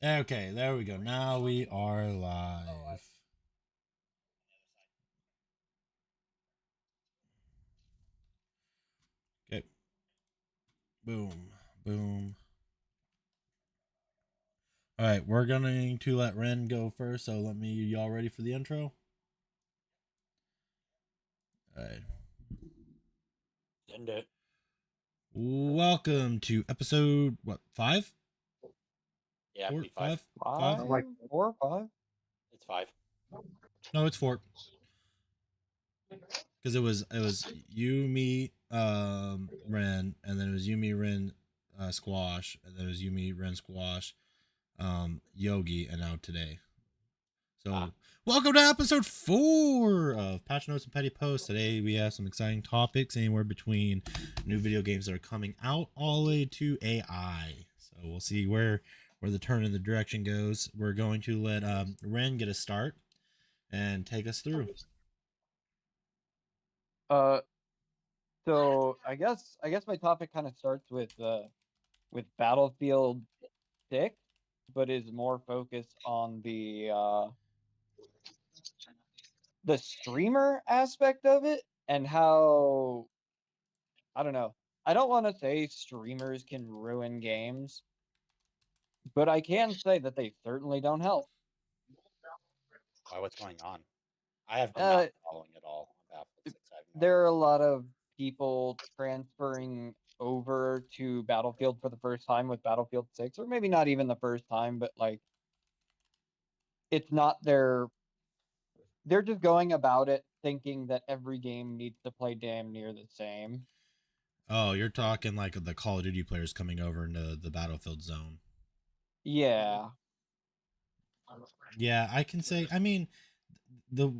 Okay, there we go. Now we are live. Okay. Boom. Boom. All right, we're going to let Ren go first. So let me. Y'all ready for the intro? All right. Send it. Welcome to episode what 5? Yeah, Four, be five. five, five? Five, like 4 or 5. It's five. No, it's 4. Because it was you, me, Ren, and then it was you, me, Ren, Squash, and then it was you, me, Ren, Squash, Yogi, and now today. So, welcome to episode 4 of Patch Notes and Petty Posts. Today we have some exciting topics, anywhere between new video games that are coming out all the way to AI. So we'll see where the turn in the direction goes. We're going to let Ren get a start and take us through. Uh, so I guess my topic kind of starts with Battlefield 6, but is more focused on the streamer aspect of it and how I don't know. I don't want to say streamers can ruin games, but I can say that they certainly don't help. Why? What's going on? I have not Uh, been following it all on Battlefield 6. I have no there are a lot of people transferring over to Battlefield for the first time with Battlefield 6, or maybe not even the first time, but like it's not they're just going about it thinking that every game needs to play damn near the same. Oh, you're talking like the Call of Duty players coming over into the Battlefield zone. Yeah. Yeah, I can say. I mean, the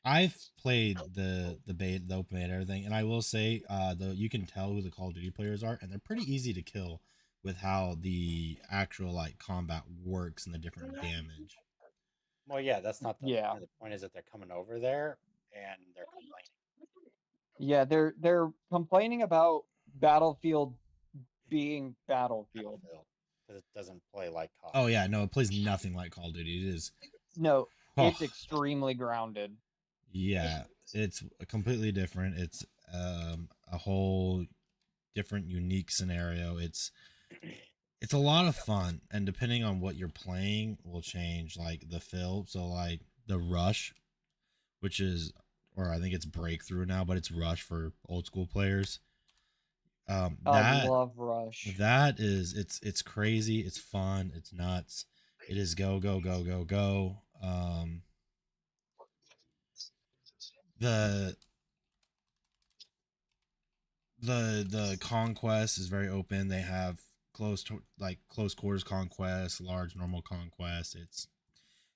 I've played the beta, the open beta, everything, and I will say, the you can tell who the Call of Duty players are, and they're pretty easy to kill with how the actual like combat works and the different damage. Well, yeah, that's not the Yeah. point. The point is that they're coming over there and they're complaining. Yeah, they're complaining about Battlefield being Battlefield. Battlefield because it doesn't play like COD. Oh yeah, no, it plays nothing like Call of Duty. It is, No, oh it's extremely grounded. yeah, it's completely different. It's a whole different, unique scenario. It's a lot of fun, and depending on what you're playing will change like the feel. So like the rush, which is, or I think it's breakthrough now, but it's rush for old school players. I That love Rush. that is, it's crazy, it's fun, it's nuts. It is go go go go go. The the conquest is very open. They have close quarters conquest, large normal conquest.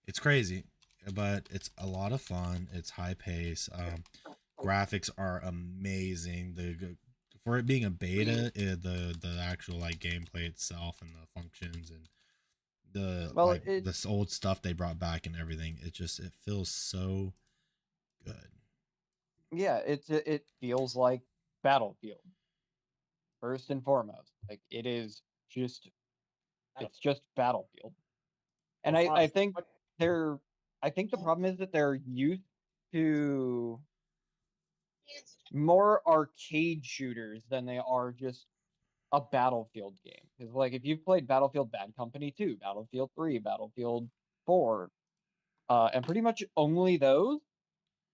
It's crazy, but it's a lot of fun. It's high pace. Graphics are amazing. The For it being a beta, the actual like gameplay itself and the functions and the Well, like this old stuff they brought back and everything, it feels so good. yeah, it feels like Battlefield first and foremost. Like just it's just Battlefield. And Well, for I honest, think what? they're I think the problem is that they're used to more arcade shooters than they are just a Battlefield game. Because like if you've played Battlefield Bad Company 2, Battlefield 3, Battlefield 4, and pretty much only those,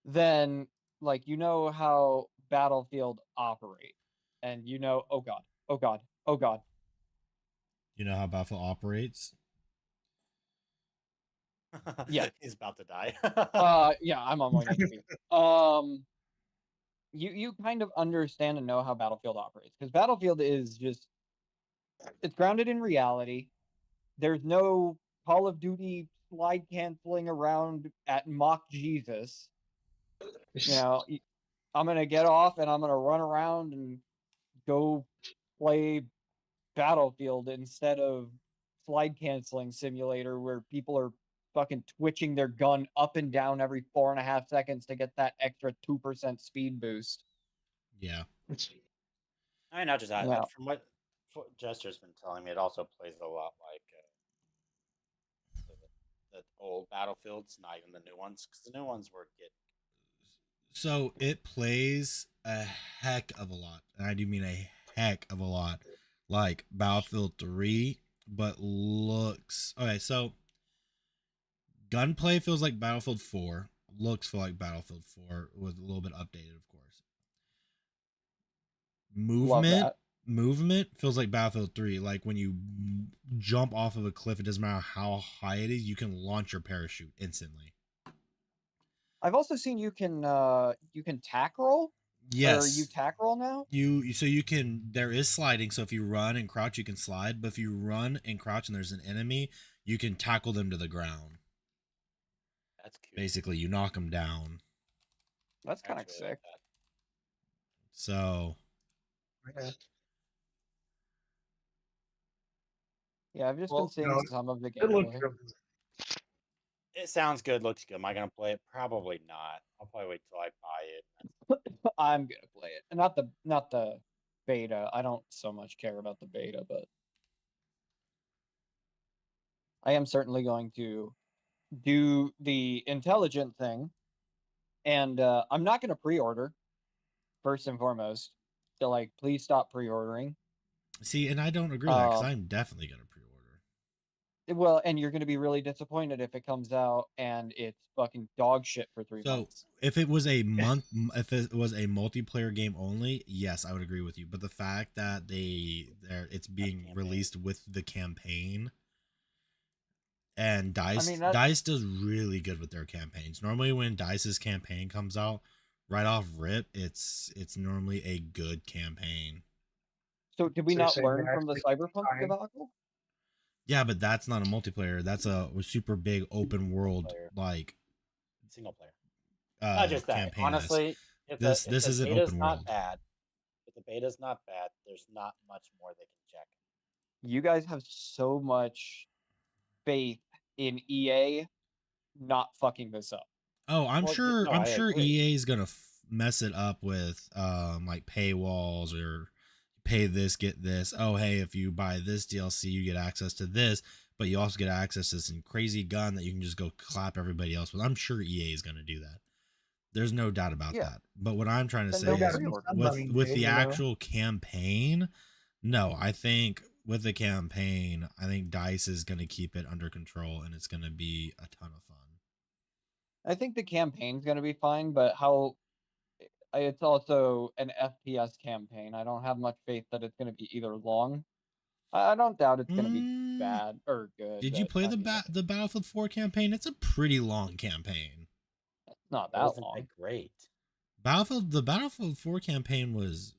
then like you know how Battlefield operates. And you know, oh god, oh god, oh god. You know how Battlefield operates. Yeah. He's about to die. Yeah, I'm on 1 HP. You kind of understand and know how Battlefield operates because Battlefield is just it's grounded in reality. There's no Call of Duty slide canceling around at mock Jesus. You know, I'm gonna get off and I'm gonna run around and go play Battlefield instead of slide canceling simulator where people are fucking twitching their gun up and down every 4.5 seconds to get that extra 2% speed boost. Yeah. I mean, not just that. Yeah. From what Jester's been telling me, it also plays a lot like old Battlefields, not even the new ones, because the new ones were get. So it plays a heck of a lot, and I do mean a heck of a lot, like Battlefield 3, but looks okay. So gunplay feels like Battlefield 4, looks feel like Battlefield 4 with a little bit updated, of course. Love Movement that. movement feels like Battlefield 3. Like when you jump off of a cliff, it doesn't matter how high it is, you can launch your parachute instantly. I've also seen you can tack roll. Or you Yes, tack roll now? so you can, there is sliding, so if you run and crouch you can slide, but if you run and crouch and there's an enemy, you can tackle them to the ground. That's cute. Basically you knock them down. That's I kind of actually like sick. that. So Yeah, I've just Well, been seeing no, some of the it looks gameplay. good. It sounds good, looks good. Am I gonna play it? Probably not. I'll probably wait till I buy it. I'm gonna play it. Not the beta. I don't so much care about the beta, but I am certainly going to do the intelligent thing. And I'm not gonna pre-order, first and foremost. So like please stop pre-ordering. see, and I don't agree with that because I'm definitely gonna pre-order. Well, and you're gonna be really disappointed if it comes out and it's fucking dog shit for 3 So months. if it was a month, if it was a multiplayer game only, yes, I would agree with you. But the fact that it's being campaign. released with the campaign, and Dice mean, Dice does really good with their campaigns. Normally, when Dice's campaign comes out right off rip, it's normally a good campaign. So did we So you're not saying learn they're from the actually Cyberpunk trying? debacle? Yeah, but that's not a multiplayer. That's a super big open world Player. like Single player. Not just that. campaign. Honestly, if this the is an beta's open not world. bad, if the beta's not bad, there's not much more they can check. You guys have so much faith in EA not fucking this up. Oh, I'm Well, sure. no, I'm I sure agree. EA is gonna mess it up with like paywalls or pay this, get this. Oh, hey, if you buy this DLC, you get access to this, but you also get access to some crazy gun that you can just go clap everybody else with. I'm sure EA is gonna do that. There's no doubt about Yeah. that. But what I'm trying to Then say Still don't got to is be pre-order. some money with made, the you know? actual campaign, no, I think with the campaign, I think Dice is gonna keep it under control and it's gonna be a ton of fun. I think the campaign's gonna be fine, but how it's also an FPS campaign. I don't have much faith that it's gonna be either long. I don't doubt it's gonna be bad or good. Did you But play I mean, the Battlefield 4 campaign? It's a pretty long campaign. it's not It that wasn't long. that great. The Battlefield 4 campaign was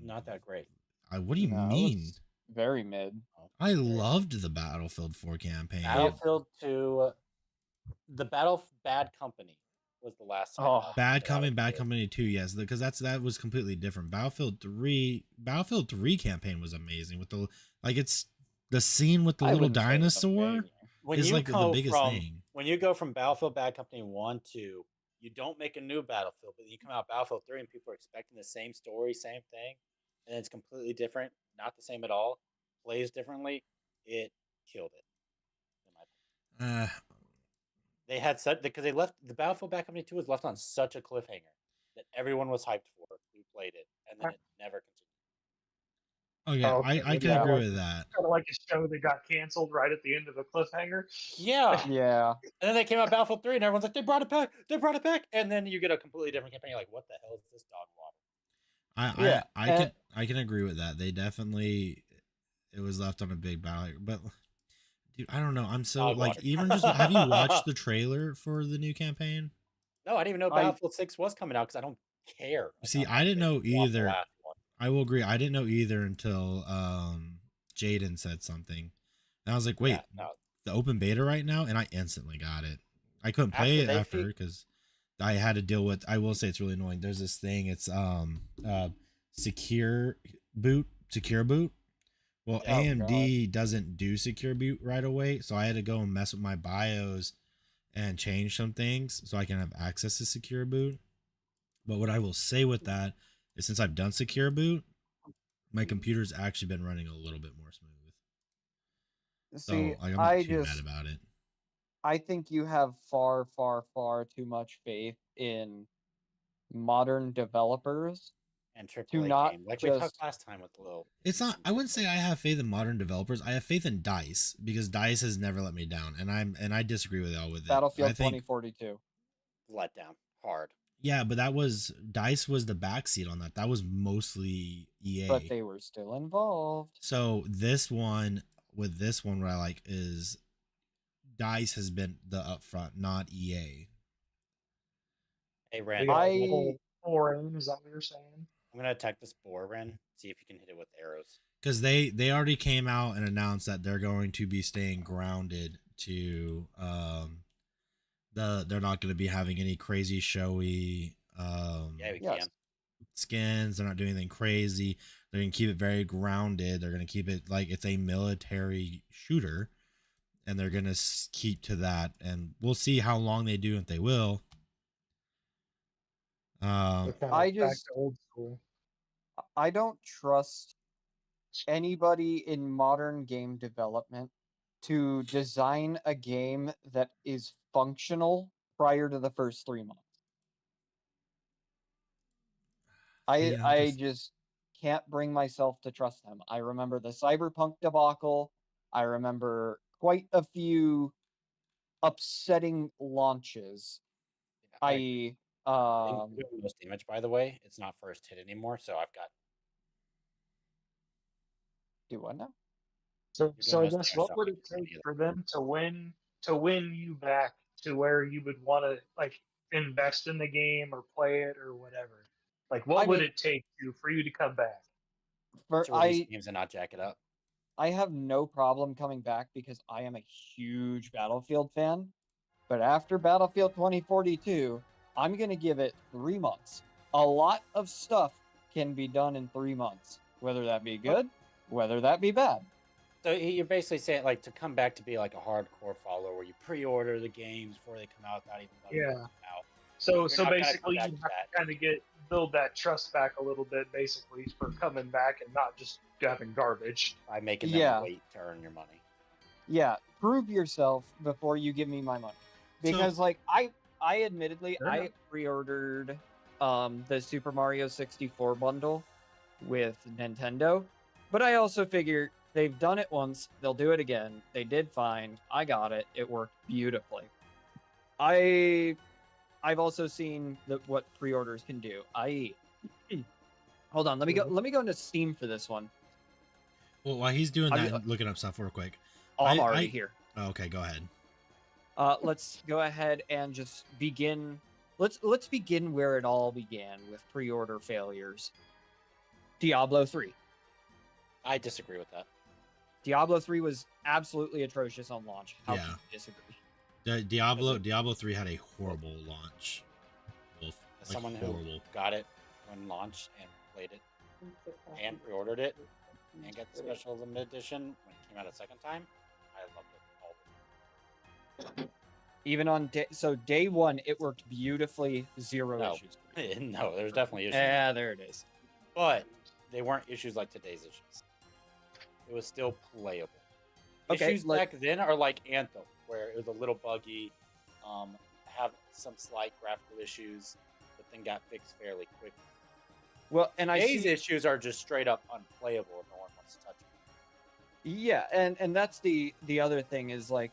Not that great. what do you No, it mean? was very mid. Oh, I very- loved the Battlefield 4 campaign. Battlefield 2, the Bad Company was the last time. Oh. Bad came out of Bad the- Company 2, yes, because that was completely different. Battlefield 3 campaign was amazing with the like it's the scene with the I little wouldn't say it was dinosaur amazing. When is you like the go biggest from thing. when you go from Battlefield Bad Company 1 to, you don't make a new Battlefield, but you come out Battlefield 3 and people are expecting the same story, same thing, and it's completely different, not the same at all, plays differently. It killed it. In my opinion. They had such, because they left the Battlefield Bad Company 2 was left on such a cliffhanger that everyone was hyped for who played it, and then it never continued. Okay, Oh, okay. I can Yeah. agree with that. Kind of like a show that got canceled right at the end of a cliffhanger. Yeah. Yeah. And then they came out Battlefield 3 and everyone's like, they brought it back. They brought it back. And then you get a completely different campaign. You're like, what the hell is this dog water? Yeah, I can agree with that. They definitely, it was left on a big battle, but dude, I don't know. I'm so Dog like water. even just have you watched the trailer for the new campaign? No, I didn't even know Battlefield 6 was coming out because I don't care. See, enough I didn't to know watch the either. last one. I will agree. I didn't know either until Jaden said something. And I was like, wait, Yeah, no. the open beta right now? And I instantly got it. I couldn't play it after because I had to deal with, I will say it's really annoying. There's this thing, it's secure boot. Well, Oh, AMD doesn't do secure boot right away, so I had to go and mess with my BIOS and change some things so I can have access to secure boot. But what I will say with that is since I've done secure boot, my computer's actually been running a little bit more smooth. See, So like, I'm not too mad about it. I think you have far, far, far too much faith in modern developers And to AAA not game, like we talked just. last time with the little. It's not. I wouldn't say I have faith in modern developers. I have faith in Dice because Dice has never let me down, and I disagree with y'all with it. I Battlefield think 2042. Letdown hard. yeah, but that was Dice was the backseat on that. That was mostly EA. But they were still involved. So this one with this one, what I like is Dice has been the upfront, not EA. Hey We Ren, got I- a whole foreign, is that what you're saying? I'm gonna attack this boar, Ren. See if you can hit it with arrows. Because they already came out and announced that they're going to be staying grounded to they're not going to be having any crazy showy Yeah, we Yes. can. skins. They're not doing anything crazy. They're going to keep it very grounded. They're going to keep it like it's a military shooter, and they're going to keep to that. And we'll see how long they do, if they will. They're kinda I back just- to old school. I don't trust anybody in modern game development to design a game that is functional prior to the first 3 months. See, I'm I just can't bring myself to trust them. I remember the Cyberpunk debacle. I remember quite a few upsetting launches. I I.e., think we're doing most damage, by the way. It's not first hit anymore, so I've got. do what now? So, You're so doing I most guess damage, what so would I it can't do take either. for them to win you back to where you would want to like invest in the game or play it or whatever? Like, what I would mean- it take for you to come back? For To release games and not jack it up. I have no problem coming back because I am a huge Battlefield fan. But after Battlefield 2042, I'm going to give it 3 months. A lot of stuff can be done in 3 months, whether that be good, whether that be bad. So you're basically saying like to come back to be like a hardcore follower where you pre-order the games before they come out, not even knowing Yeah. they come out. So, You're so not gonna basically, come you back have to to kind of build that trust back a little bit, basically, for coming back and not just having garbage. By making them Yeah. wait to earn your money. Yeah, prove yourself before you give me my money. Because like I admittedly Fair I enough. pre-ordered the Super Mario 64 bundle with Nintendo, but I also figure they've done it once, they'll do it again. They did fine. I got it. It worked beautifully. I've also seen what pre-orders can do. Hold on, let me go into Steam for this one. Well, while he's doing I'm- that, and looking up stuff real quick. Oh, I'm I- already I- here. Oh, okay, go ahead. Let's go ahead and just begin. Let's begin where it all began with pre-order failures. Diablo 3. I disagree with that. Diablo 3 was absolutely atrocious on launch. How Yeah. can you disagree? Diablo 3 had a horrible launch. As Like, someone horrible. who got it when launched and played it and pre-ordered it and got the special limited edition when it came out a second time, I loved it all the time. Even on day one, it worked beautifully. Zero No. issues. No, there's definitely issues. Yeah, there it is. But they weren't issues like today's issues. It was still playable. Okay, Issues back then are like Anthem, where it was a little buggy, have some slight graphical issues, but then got fixed fairly quickly. Well, and I Today's see. issues are just straight up unplayable and no one wants to touch them. Yeah, and that's the other thing is like,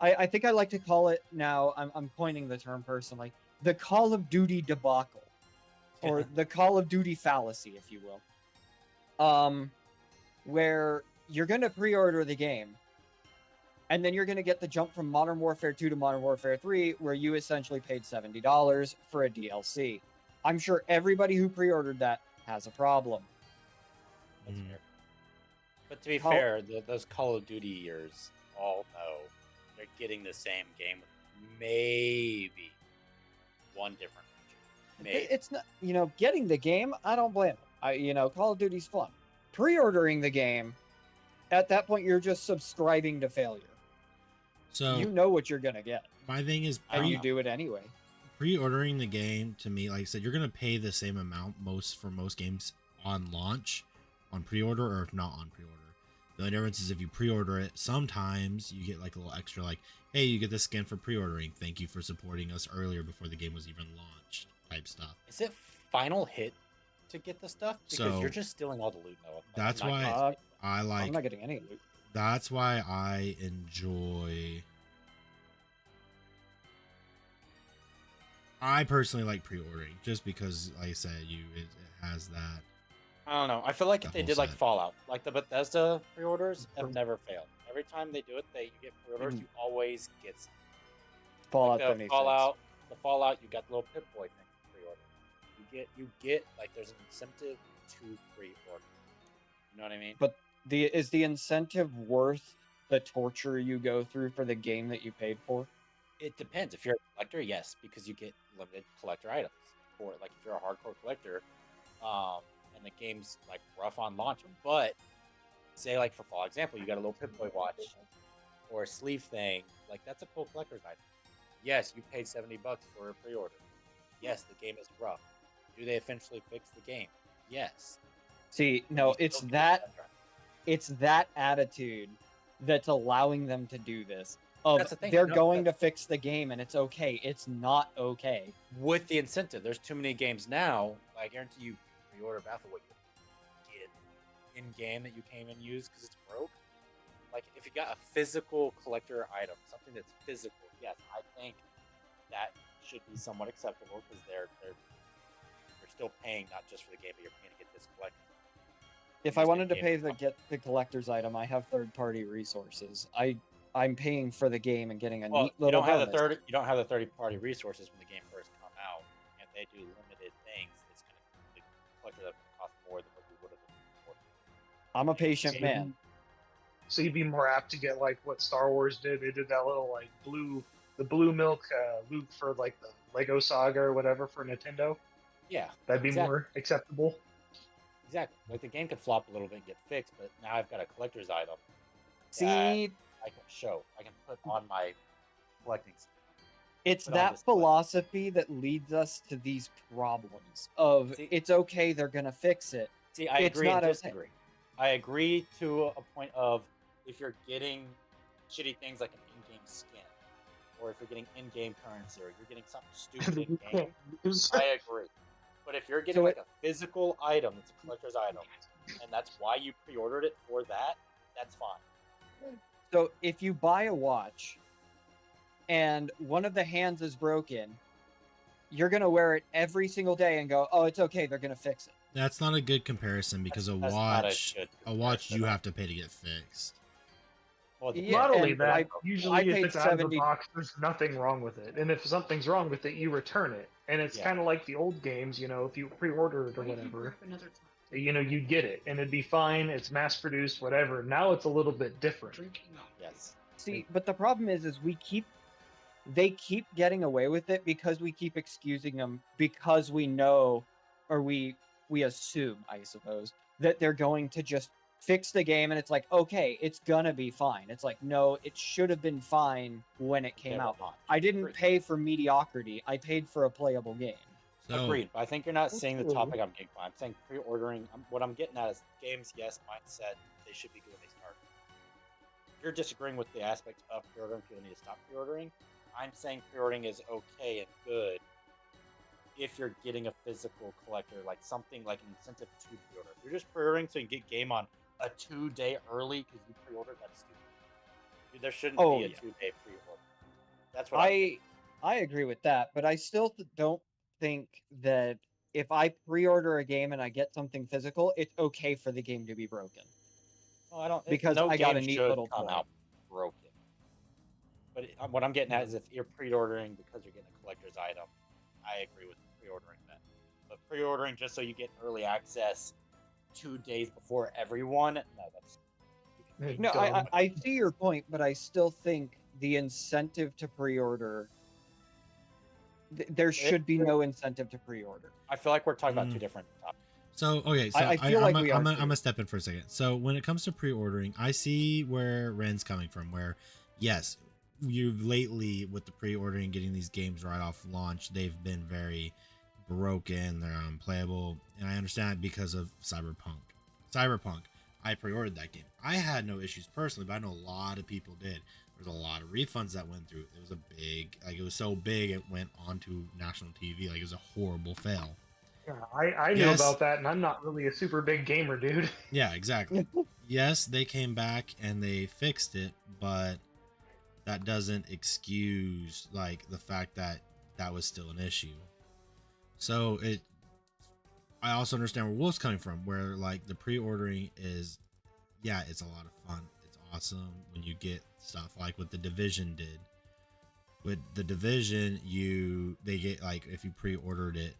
I think I like to call it now. I'm coining the term personally, the Call of Duty debacle, or the Call of Duty fallacy, if you will. Where you're gonna pre-order the game, and then you're gonna get the jump from Modern Warfare 2 to Modern Warfare 3, where you essentially paid $70 for a DLC. I'm sure everybody who pre-ordered that has a problem. That's Mm. fair. But to be Call- fair, those Call of Duty years all know they're getting the same game with maybe one different feature. Maybe. It's not, getting the game. I don't blame them. Call of Duty's fun. Pre-ordering the game, at that point, you're just subscribing to failure. So You know what you're gonna get, my thing is I don't and you know. do it anyway. pre-ordering the game to me, like I said, you're gonna pay the same amount for most games on launch, on pre-order, or if not on pre-order. The only difference is if you pre-order it, sometimes you get like a little extra, like, hey, you get this skin for pre-ordering. Thank you for supporting us earlier before the game was even launched, type stuff. Is it final hit to get the stuff? Because So, you're just stealing all the loot, Noah. Like, that's I'm not why getting Uh, anything. I I'm like. not getting any loot. That's why I enjoy. I personally like pre-ordering just because, like I said, it has that. I don't know. I feel like The if they whole did like set. Fallout, like the Bethesda pre-orders have never failed. Every time they do it, you get pre-orders. Mhm. You always get some. Fallout Like 76. the Fallout, you got the little Pip-Boy thing for pre-order. You get like there's an incentive to pre-order. You know what I mean? But is the incentive worth the torture you go through for the game that you paid for? It depends. If you're a collector, yes, because you get limited collector items. For like if you're a hardcore collector, and the game's like rough on launch, but say like for Fallout example, you got a little Pip-Boy watch or a sleeve thing, like that's a cool collector's item. Yes, you paid $70 for a pre-order. Yes, the game is rough. Do they eventually fix the game? Yes. See, But no, you it's still get that the collector it's that attitude that's allowing them to do this. Of That's the thing, they're no, going to fix the game and it's okay. It's not okay. item. With the incentive, there's too many games now. I guarantee you pre-order Battlefield, what you get in game that you can't even use because it's broke. Like if you got a physical collector item, something that's physical, yes, I think that should be somewhat acceptable because they're still paying not just for the game, but you're paying to get this collector. If I wanted to pay to get the collector's item, I have third-party resources. I'm paying for the game and getting a Well, neat little bonus. you don't have the 30-party resources when the game first come out. If they do limited things, it's gonna the collector that's gonna cost more than what you would have before. I'm a patient So man. So you'd be more apt to get like what Star Wars did. They did that little like the blue milk loot for like the Lego Saga or whatever for Nintendo. Yeah, That'd be exactly. more acceptable. Exactly. Like the game could flop a little bit and get fixed, but now I've got a collector's item that See, I can show. I can put on my collecting. it's put on that display. philosophy that leads us to these problems of See- it's okay, they're gonna fix it. See, I It's agree and not okay. disagree. I agree to a point of if you're getting shitty things like an in-game skin, or if you're getting in-game currency, or you're getting something stupid in-game, I agree. But if you're getting So like a physical item, it's a collector's item, and that's why you pre-ordered it for that, that's fine. So if you buy a watch and one of the hands is broken, you're gonna wear it every single day and go, "Oh, it's okay, they're gonna fix it." That's not a good comparison because That's not a watch, good a watch, comparison. you have to pay to get fixed. Well, the Yeah, Not only and that, I usually if paid it's out of the 70 box, there's nothing wrong with it. And if something's wrong with it, you return it. And it's Yeah. kind of like the old games, you know, if you pre-order it or What if you whatever, grab another time? you know, you get it and it'd be fine. It's mass-produced, whatever. Now it's a little bit different. Drinking milk. yes. See, but the problem is they keep getting away with it because we keep excusing them because we know, or we assume, I suppose, that they're going to just fix the game and it's like, okay, it's gonna be fine. It's like, no, it should have been fine when it came Never out. mind. I didn't Agreed. pay for mediocrity. I paid for a playable game. So, Agreed, but I think you're not seeing the Absolutely. topic I'm getting on. I'm saying pre-ordering. What I'm getting at is games, yes, mindset. They should be good when they start. You're disagreeing with the aspect of pre-ordering. People need to stop pre-ordering. I'm saying pre-ordering is okay and good if you're getting a physical collector, like something like an incentive to pre-order. If you're just pre-ordering so you can get game on a 2-day early because you pre-ordered, that's stupid. Dude, there shouldn't Oh, be a yeah. 2-day pre-order. That's what I agree with that, but I still don't think that if I pre-order a game and I get something physical, it's okay for the game to be broken. Well, I don't Because no I got a game neat should little come toy. out broken. But what I'm getting at is if you're pre-ordering because you're getting a collector's item, I agree with pre-ordering that. But pre-ordering just so you get early access 2 days before everyone, no, that's No, Dumb. I see your point, but I still think the incentive to pre-order, there should be no incentive to pre-order. I feel like we're talking about two different topics. So okay, so I feel like we are I'm too. gonna step in for a second. So when it comes to pre-ordering, I see where Ren's coming from. Where yes, you've lately with the pre-ordering, getting these games right off launch, they've been very broken. They're unplayable, and I understand it because of Cyberpunk. I pre-ordered that game. I had no issues personally, but I know a lot of people did. There was a lot of refunds that went through. It was a big, like, it was so big it went onto national TV. Like, it was a horrible fail. Yeah, I knew about that, and I'm not really a super big gamer, dude. Yeah, exactly. Yes, they came back and they fixed it, but that doesn't excuse like the fact that that was still an issue. So I also understand where Wolf's coming from, where like the pre-ordering is, yeah, it's a lot of fun. It's awesome when you get stuff like what the Division did. With the Division, they get like, if you pre-ordered it,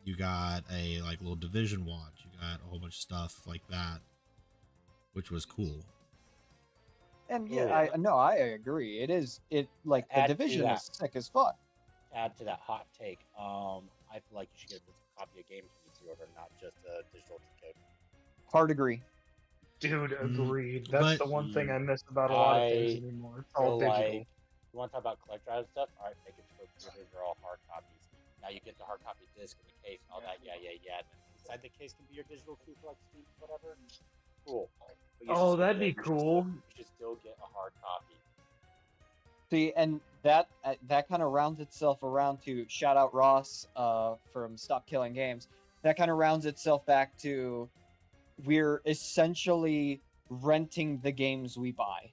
you got a like little Division watch. You got a whole bunch of stuff like that, which was cool. And yeah, I agree. It like the Division is sick as fuck. Add to that hot take. I feel like you should get a physical copy of games when you pre-order, not just a digital ticket. Hard agree. Dude, agreed. That's the one thing I miss about a lot of things anymore. It's all digital. Like, you want to talk about collector item stuff? All right, make it so they're all hard copies. Now you get the hard copy disc in the case and all that. Yeah. And inside the case can be your digital too, for like Steam, whatever. Cool. Oh, that'd be cool. You should still get a hard copy. See, and that kind of rounds itself around to shout out Ross from Stop Killing Games. That kind of rounds itself back to we're essentially renting the games we buy.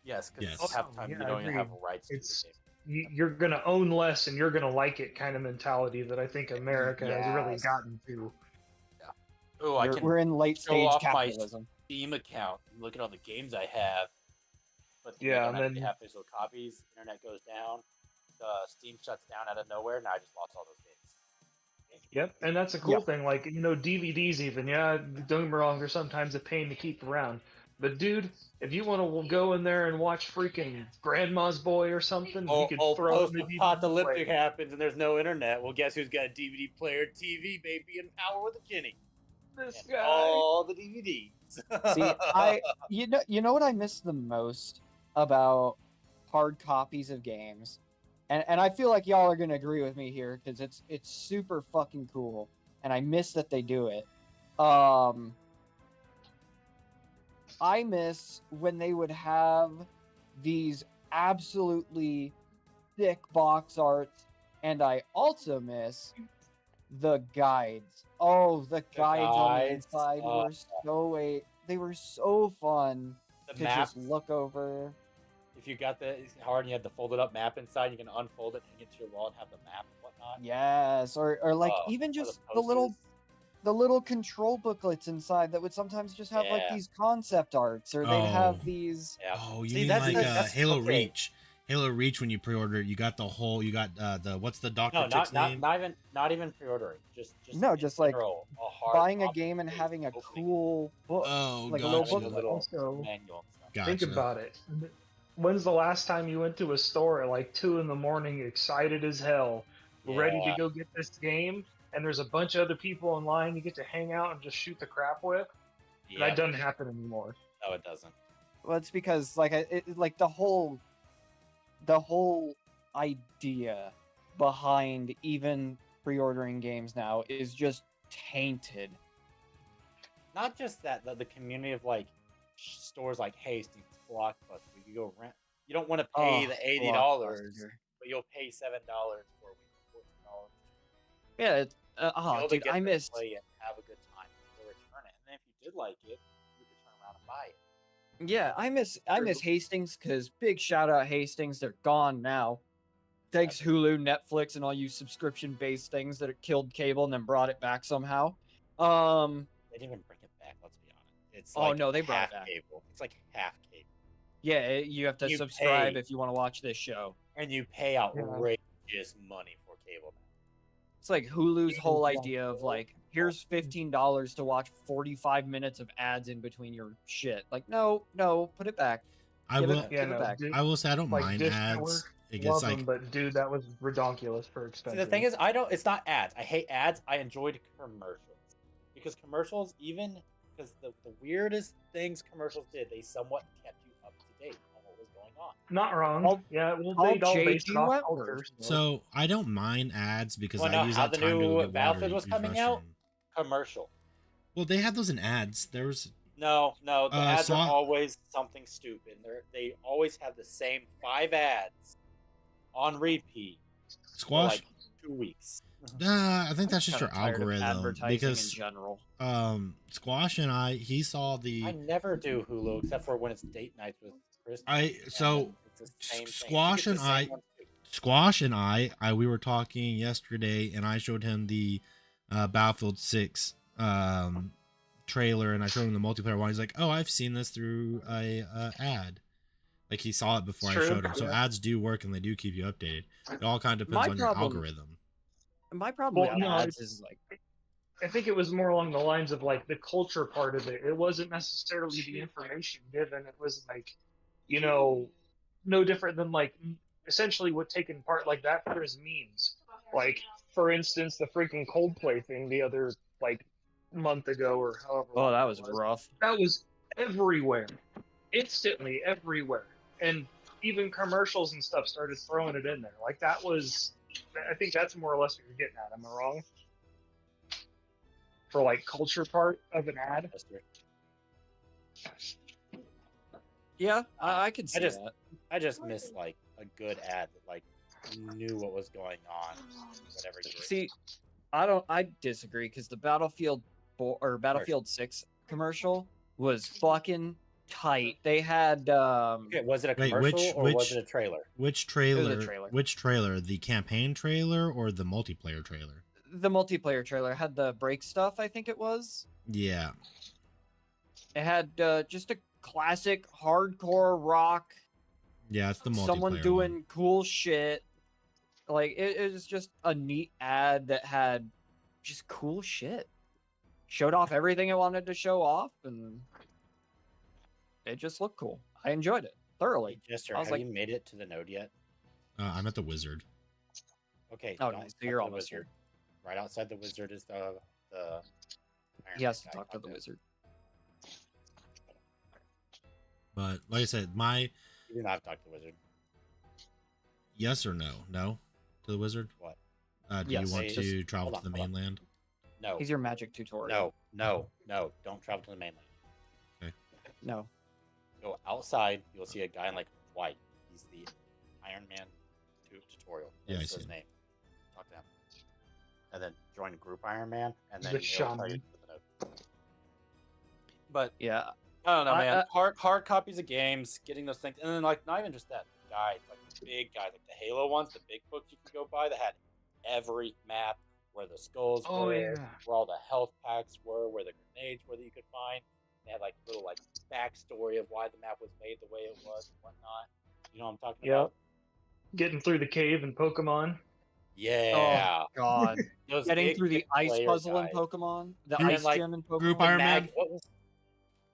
Yes, because half the time you don't even have rights to the game. You're gonna own less and you're gonna like it kind of mentality that I think America has really gotten to. Yeah. Oh, we're in late stage capitalism. My Steam account. Look at all the games I have. But and then you have physical copies. Internet goes down. Steam shuts down out of nowhere. Now I just lost all those games. Yep, and that's a cool thing. Like, DVDs even. Yeah, don't get me wrong. They're sometimes a pain to keep around. But dude, if you want to go in there and watch freaking Grandma's Boy or something, you could throw in the DVD post-apocalyptic happens and there's no internet. Well, guess who's got a DVD player, TV, baby, and power with a Kenny? This guy. All the DVDs. See, you know what I miss the most about hard copies of games, and I feel like y'all are gonna agree with me here because it's super fucking cool, and I miss that they do it. I miss when they would have these absolutely thick box arts, and I also miss the guides. Oh, the guides on the inside were so fun to just look over. If you got the hard and you had the folded up map inside, you can unfold it, hang it to your wall, and have the map and whatnot. Yes, or like even just the little control booklets inside that would sometimes just have like these concept arts, or they'd have these. Yeah. Oh, you mean that's Halo Reach? Halo Reach, when you pre-order, you got what's the Dr. Chick's name? Not even pre-ordering. Just like buying a game and having a cool book. Oh, like gotcha. a little booklet. Manual. Gotcha. Think about it. When's the last time you went to a store at like 2 a.m, excited as hell, ready to go get this game, and there's a bunch of other people in line you get to hang out and just shoot the crap with? Yeah. That doesn't happen anymore. No, it doesn't. Well, it's because the whole idea behind even pre-ordering games now is just tainted. Not just that, the community of like stores like Hastings, Blockbuster, you go rent. You don't want to pay the $80, but you'll pay $7 for a week, $14. Yeah, dude, I missed. Play it, have a good time, go return it, and then if you did like it, you could turn around and buy it. Yeah, I miss Hastings because big shout out Hastings. They're gone now. Thanks Hulu, Netflix, and all you subscription-based things that have killed cable and then brought it back somehow. They didn't even bring it back. Let's be honest. It's like no, they brought it back. Cable. It's like half cable. Yeah, you have to subscribe if you want to watch this show, and you pay outrageous money for cable. It's like Hulu's whole idea of like, here's $15 to watch 45 minutes of ads in between your shit. Like, no, put it back. I will say I don't mind ads. It gets like, but dude, that was ridiculous for expensive. See, the thing is, it's not ads. I hate ads. I enjoyed commercials because commercials, even because the weirdest things commercials did, they somewhat kept you up to date on what was going on. Not wrong. They all based off cultures. So I don't mind ads because I use that the time to new get Battlefield water, was coming out. Commercial. Well, they had those in ads. There was No, the ads Swa- are always something stupid. They always have the same 5 ads on repeat for Squash. like 2 weeks. I think that's just Kinda your tired of algorithm advertising in because general. Squash and he saw the I never do Hulu except for when it's date nights with Chris. It's the same thing. Squash and Squash and I we were talking yesterday, and I showed him the Battlefield 6 trailer, and I showed him the multiplayer one. He's like, "Oh, I've seen this through a ad." Like he saw it before I showed him. So ads do work, and they do keep you updated. It all kind of depends on your algorithm. My problem with no, ads is like, I think it was more along the lines of like the culture part of it. It wasn't necessarily the information given. It was like, you know, no different than like essentially what taking part like that for is memes. Like, for instance, the freaking Coldplay thing the other like month ago or however. oh, that was rough. That was everywhere, instantly everywhere, and even commercials and stuff started throwing it in there. Like that was, I think that's more or less what you're getting at. Am I wrong? For like culture part of an ad. Yeah, I can see that. I just miss like a good ad that like knew what was going on. Whatever you See, I disagree because the Battlefield 4 or Battlefield 6 commercial was fucking tight. They had Okay, was it a commercial or was it a trailer? Which trailer? It was a trailer. Which trailer? The campaign trailer or the multiplayer trailer? The multiplayer trailer had the break stuff, I think it was. Yeah. It had just a classic hardcore rock. Yeah, it's the multiplayer. Someone doing one. cool shit. Like it was just a neat ad that had just cool shit. Showed off everything it wanted to show off, and it just looked cool. I enjoyed it thoroughly. Jester, I was have like, you made it to the node yet? I'm at the wizard. Okay. oh, nice. So you're almost here. Right outside the wizard is the Iron He has to Man talk guy. to the wizard. But like I said, You do not have to talk to the wizard. yes or no? No to the wizard? What? Do Yes. you want Just- to travel hold to the on, hold on. mainland? No. He's your magic tutorial. No. Don't travel to the mainland. No. Go outside. You'll see a guy in like white. He's the Iron Man tutorial. Yeah, I That's see his him. name. Talk to him. And then join Group Iron Man, and then The he'll tell you shaman. to the node. But Yeah. I don't know, I- man. Hard copies of games, getting those things, and then like not even just that. Guides, like the big guides, like the Halo ones, the big books you could go buy that had every map, where the skulls were, where all the health packs were, where the grenades were that you could find. They had like little like backstory of why the map was made the way it was and whatnot. You know what I'm talking about? Getting through the cave in Pokemon. Yeah. Oh God. Those Getting big, through the big ice player puzzle in guides. Pokemon. The And ice like, gym in Pokemon. Group Iron Man?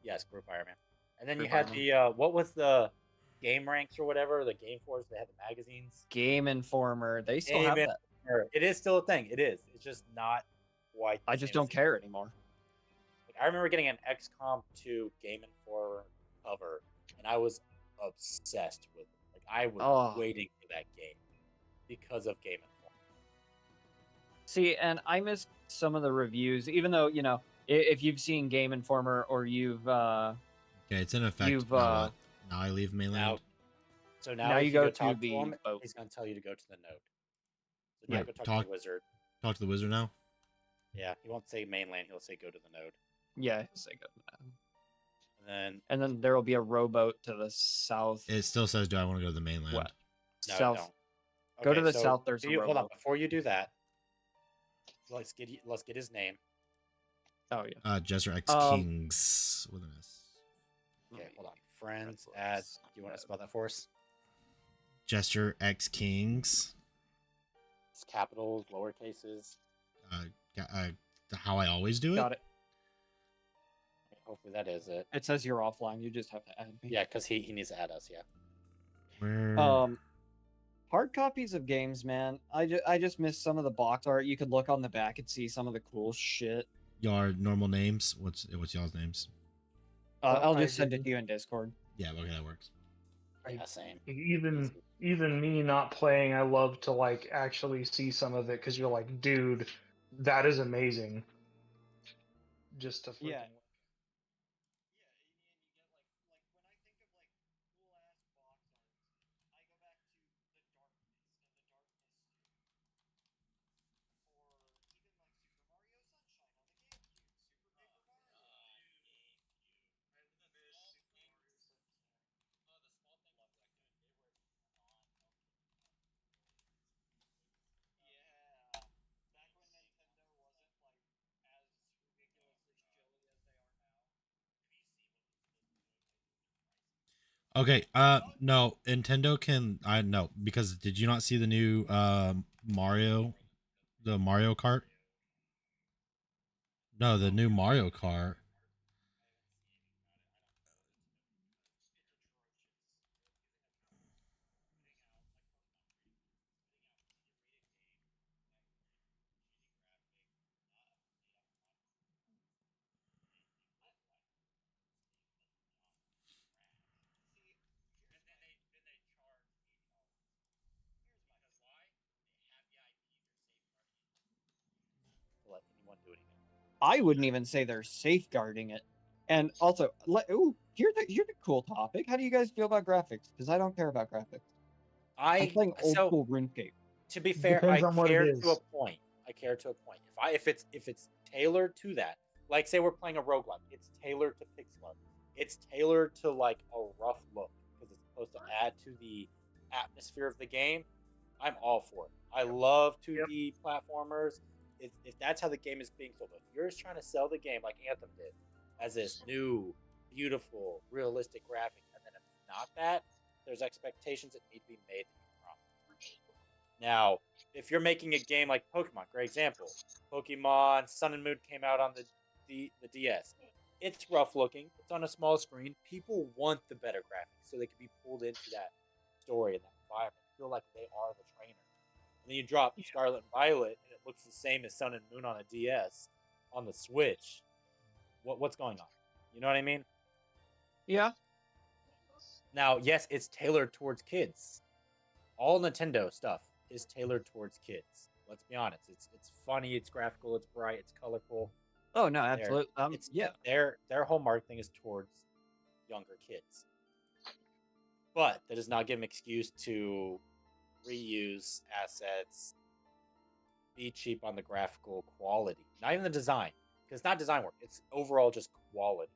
Yes, Group Iron Man. And then Group you had Iron the what was the game ranks or whatever, the Game Force, they had the magazines. Game Informer. They still have Game that. It is still a thing. It is. It's just not quite. I just don't care anymore. Like, I remember getting an XCOM 2 Game Informer cover, and I was obsessed with it. Like I was waiting for that game because of Game Informer. See, and I missed some of the reviews, even though, you know, if you've seen Game Informer or you've Okay, it's in effect. You've, now I leave mainland. Now you if go go to talk the to him, boat. he's going to tell you to go to the node. So now Yeah, go talk to the wizard. Talk to the wizard now. Yeah, he won't say mainland. He'll say go to the node. Yeah, say go. And then there will be a rowboat to the south. It still says, "Do I want to go to the mainland?" What? no, South. don't. Go to Okay, the so south. There's a hold on. rowboat. Before you do that, let's get his name. Oh yeah. Jester X Um, Kings with an S. Okay, hold on. Friends, ads. Do you want to spell that for us? Jester X Kings. It's capitals, lower cases. How I always do it. Got it. Hopefully that is it. It says you're offline. You just have to add me. Yeah, because he needs to add us. Yeah. Where? Hard copies of games, man. I just missed some of the box art. You could look on the back and see some of the cool shit. Your normal names. What's y'all's names? I'll just send it to you in Discord. Yeah, okay, that works. Yeah, same. Even me not playing, I love to like actually see some of it because you're like, dude, that is amazing. Just to freaking... Okay, no, Nintendo can. I know because did you not see the new Mario, the Mario Kart? No, the new Mario Kart. To let anyone do anything. I wouldn't even say they're safeguarding it. And also, here's a cool topic. How do you guys feel about graphics? Because I don't care about graphics. I'm playing old So school RuneScape. to be fair, Depends I on what it care to a is. point. I care to a point. If it's tailored to that, like say we're playing a roguelike, it's tailored to pixel art. It's tailored to like a rough look because it's supposed to add to the atmosphere of the game. I'm all for it. I love 2D platformers. If that's how the game is being sold, if you're just trying to sell the game like Anthem did, as this new, beautiful, realistic graphics, and then if not that, there's expectations that need to be made to be promised. Now, if you're making a game like Pokemon, great example. Pokemon Sun and Moon came out on the DS. It's rough looking. It's on a small screen. People want the better graphics so they can be pulled into that story and that environment. Feel like they are the trainer. And then you drop Scarlet and Violet, and it looks the same as Sun and Moon on a DS on the Switch. What's going on? You know what I mean? Yeah. Now, yes, it's tailored towards kids. All Nintendo stuff is tailored towards kids. Let's be honest. It's funny, it's graphical, it's bright, it's colorful. Oh no, absolutely. Yeah. Their whole marketing is towards younger kids. But that does not give them excuse to reuse assets, be cheap on the graphical quality, not even the design, because it's not design work. It's overall just quality.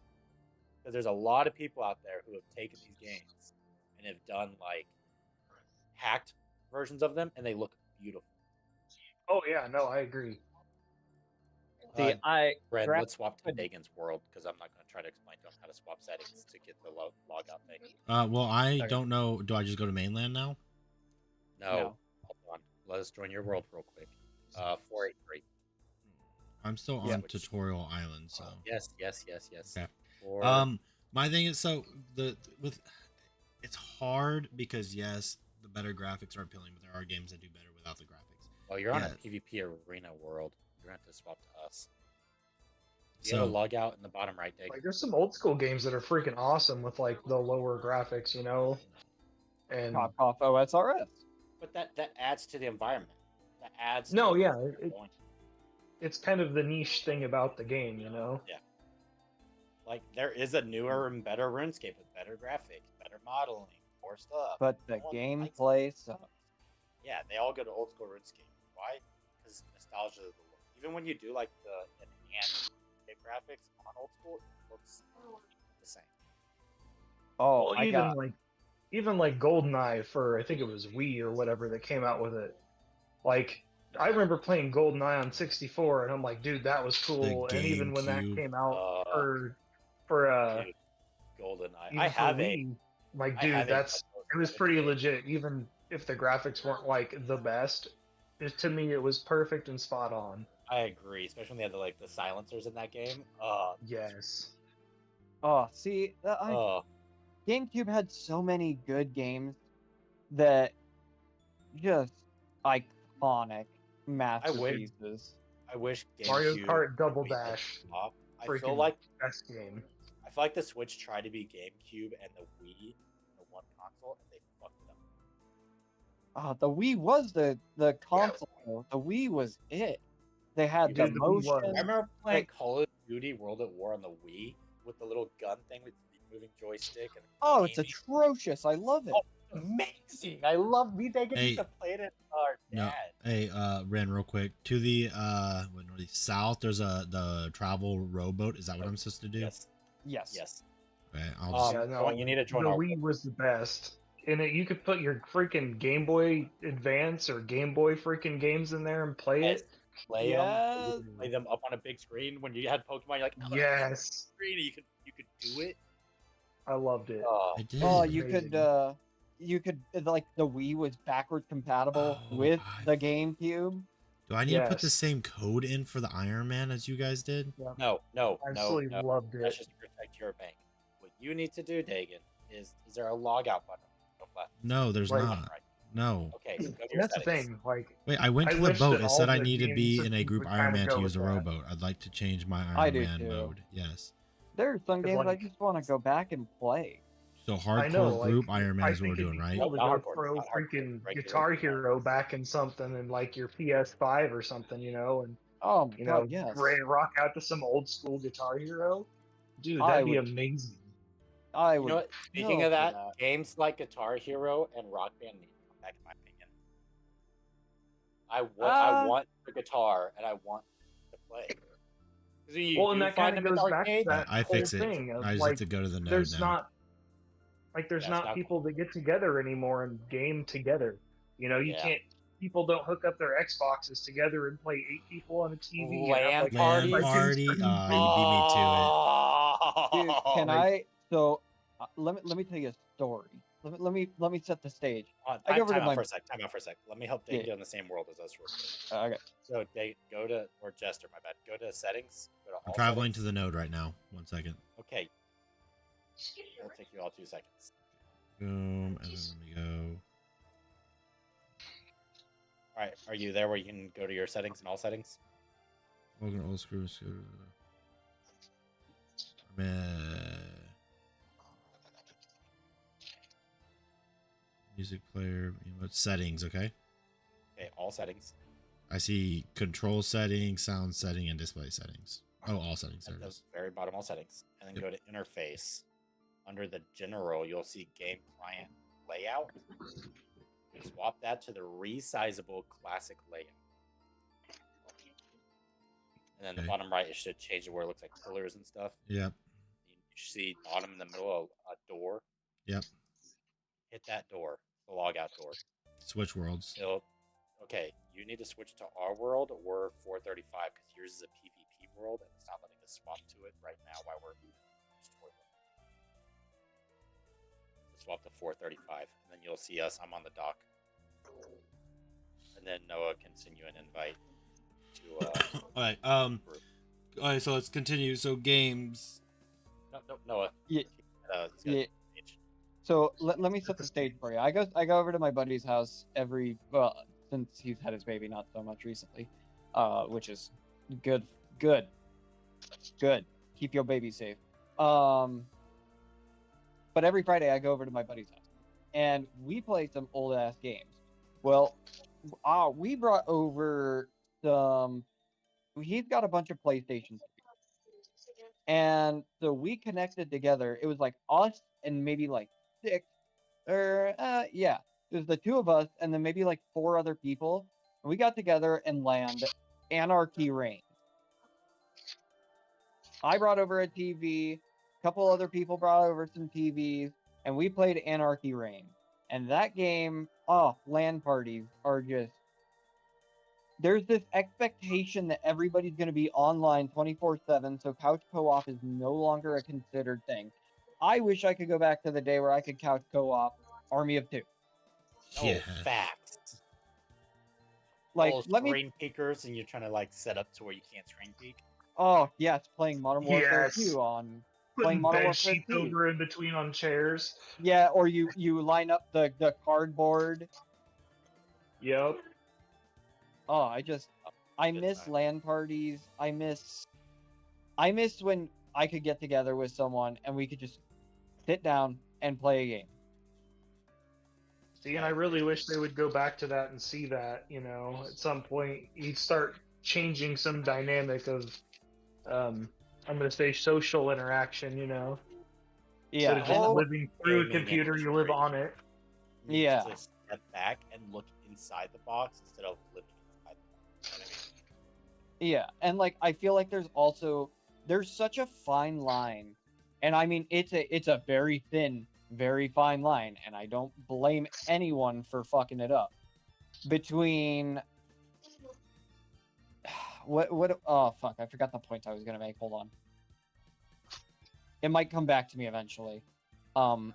Because there's a lot of people out there who have taken these games and have done like hacked versions of them, and they look beautiful. Oh yeah, no, I agree. See, Red, let's swap to Megan's world because I'm not going to try to explain to him how to swap settings to get the log out thing. Well, I don't know. Do I just go to mainland now? No. Hold on. Let us join your world real quick. 483. I'm still on Tutorial Island, so. Yes. Okay. My thing is it's hard because yes, the better graphics are appealing, but there are games that do better without the graphics. Oh, you're on a PvP arena world. You're going to have to swap to us. You have a log out in the bottom right, Dig. Like, there's some old school games that are freaking awesome with like the lower graphics, you know. And off OSRS. But that adds to the environment. That adds. No, yeah, it's kind of the niche thing about the game, you know. Yeah. Like there is a newer and better RuneScape with better graphics, better modeling, more stuff. But the gameplay sucks. Yeah, they all go to old school RuneScape. Why? Because nostalgia of the look. Even when you do like the enhanced graphics on old school, it looks the same. Oh, well, even like GoldenEye for I think it was Wii or whatever that came out with it. Like I remember playing GoldenEye on 64, and I'm like, dude, that was cool. And even when that came out for GoldenEye, I have Wii, like, dude, it was pretty legit. Even if the graphics weren't like the best, to me it was perfect and spot on. I agree, especially when they had the silencers in that game. Yes. Oh, see, GameCube had so many good games that just iconic masterpieces. I wish Mario Kart Double Dash. I feel like best game. I feel like the Switch tried to be GameCube and the Wii in the one console, and they fucked it up. The Wii was the console. Yeah. The Wii was it. They had the motion. I remember playing Call of Duty World at War on the Wii with the little gun thing with the moving joystick. And it's atrocious. I love it. Oh, amazing! I love me. They get to play it. No, hey, Ren, real quick to the south. There's the travel rowboat. Is that what I'm supposed to do? Yes. Okay, I'll just... you need to join. The Wii was the best. In it, you could put your freaking Game Boy Advance or Game Boy freaking games in there and play it. Play them up on a big screen. When you had Pokemon, you're like, yes, screen, you could do it. I loved it. Oh, I did. Oh, Amazing. you could like the Wii was backwards compatible Oh, with the GameCube. Do I need to put the Yes. same code in for the Iron Man as you guys did? Yeah. no. I absolutely loved That's it. just to protect your bank. What you need to do, Dagan, is there a logout button? Go left. No, there's Like- not. Right. No. Okay, so go to And your that's the settings. thing. Like, Wait, I went I to the wish boat. that It said all I the need to game be in a systems group would Iron kinda Man go to with use a that. rowboat. I'd like to change my I Iron do Man too. mode. Yes. There are some Because, games I like- just want to go back and play. So I know, hardcore like, group Iron Man I is what we're think it'd doing, be right? cool to Not go hardcore, throw not hardcore, freaking regular. Guitar Hero back in something in like your PS5 or something, and Oh my you god, know, yes. rock out to some old school Guitar Hero. Dude, I that'd be would- amazing. I You would know what? Speaking kill of for that, games like Guitar Hero and Rock Band need to come back, in my opinion. I want the guitar and I want to play. Because you Well, and do that find kind them of at goes the back to arcade. that I whole fix it. thing of I just like, have to go to the node there's now. there's Yeah, not it's people that get together anymore and game together. You Yeah. can't. People don't hook up their Xboxes together and play 8 people on a TV. LAN and have, like, parties? LAN 5 party? screens. You beat me to it. Dude, can Like- I? So let me tell you a story. Let me set the stage. I Time go over to out my- for a sec. Time out for a sec. Let me help Dave Yeah. get on the same world as us real quick. Okay. So Dave, go to or Jester, my bad. Go to settings. Go to I'm all traveling to settings. the node right now. 1 second. Okay. It'll take you all 2 seconds. Boom, and then let me go. All right. Are you there where you can go to your settings and all settings? Welcome to old screw. Music player. Settings, okay? Okay, all settings. I see control settings, sound setting, and display settings. Oh, all settings. There At it the is. very bottom, all settings. And then Yep. go to interface. Under the general, you'll see game client layout. Swap that to the resizable classic layout. And then the Okay. bottom right, it should change to where it looks like pillars and stuff. Yep. You see bottom in the middle a door. Yep. Hit that door, the logout door. Switch worlds. So, okay, you need to switch to our world or 435 because yours is a PvP world and it's not letting us swap to it right now while we're story mode. Swap to 435, and then you'll see us. I'm on the dock, and then Noah can send you an invite to. All right. Group. All right. So let's continue. So games. No, Noah. Yeah. He's got Yeah. a page. So let me set the stage for you. I go over to my buddy's house since he's had his baby, not so much recently, which is good. Keep your baby safe. But every Friday I go over to my buddy's house, and we play some old ass games. Well, we brought over some. He's got a bunch of PlayStation 3. And so we connected together. It was like us and maybe like 6 yeah, it was the 2 of us and then maybe like 4 other people, and we got together and land Anarchy Reigns. I brought over a TV, a couple other people brought over some TVs, and we played Anarchy Reigns. And that game, LAN parties are just, there's this expectation that everybody's going to be online 24/7, so couch co-op is no longer a considered thing. I wish I could go back to the day where I could couch co-op Army of Two. No Yeah. facts. Like, All let me. screen peekers, and you're trying to like set up to where you can't screen peek. Oh yes, playing Modern Warfare Yes. 2 on. Putting Modern bed Warfare sheets 2. over in between on chairs. Yeah, or you line up the cardboard. Yep. Oh, I Good miss time. LAN parties. I miss when I could get together with someone and we could just sit down and play a game. See, and I really wish they would go back to that and see that, at some point you'd start changing some dynamic of, I'm going to say social interaction, Yeah, Instead of just and- living through a gaming computer, you live industry on it. needs Yeah. to step back and look inside the box instead of living inside the box. You know what I mean? yeah, and like I feel like there's such a fine line, and I mean it's a very thin, very fine line, and I don't blame anyone for fucking it up. Between what oh fuck, I forgot the point I was gonna make. Hold on. It might come back to me eventually. Um.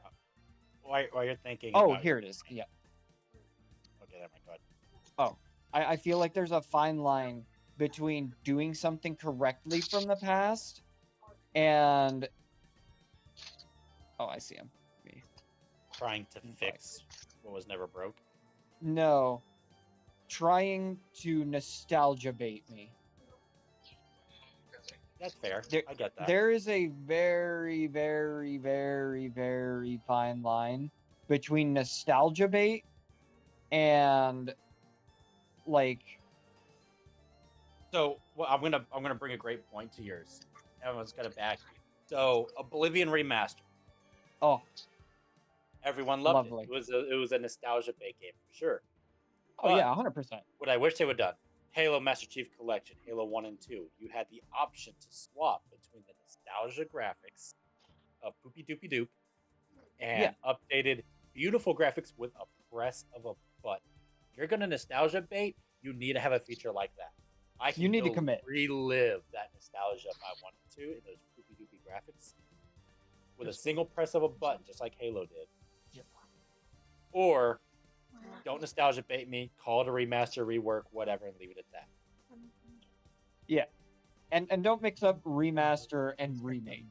While you're thinking. Oh, about here it is. Yeah. Okay, there, my God. Oh, I feel like there's a fine line between doing something correctly from the past and. Oh, I see him. Me. Trying to fix what was never broke. No. Trying to nostalgia bait me. That's fair. I get that. There is a very, very, very, very fine line between nostalgia bait and like. So well, I'm gonna bring a great point to yours. Everyone's gonna back you. So Oblivion remaster. Oh, Everyone loved lovely. it. It was a nostalgia bait game for sure. Oh But yeah, 100%. what I wish they would have done, Halo Master Chief Collection, Halo 1 and 2, you had the option to swap between the nostalgia graphics of Poopy Doopy Doop and updated beautiful graphics with a press of a button. If you're gonna nostalgia bait, you need to have a feature like that. I can You need to commit. relive that nostalgia if I wanted to in those Poopy Doopy graphics with a single press of a button, just like Halo did. Yep. Or don't nostalgia bait me, call it a remaster, rework, whatever, and leave it at that. Yeah. And don't mix up remaster and remake.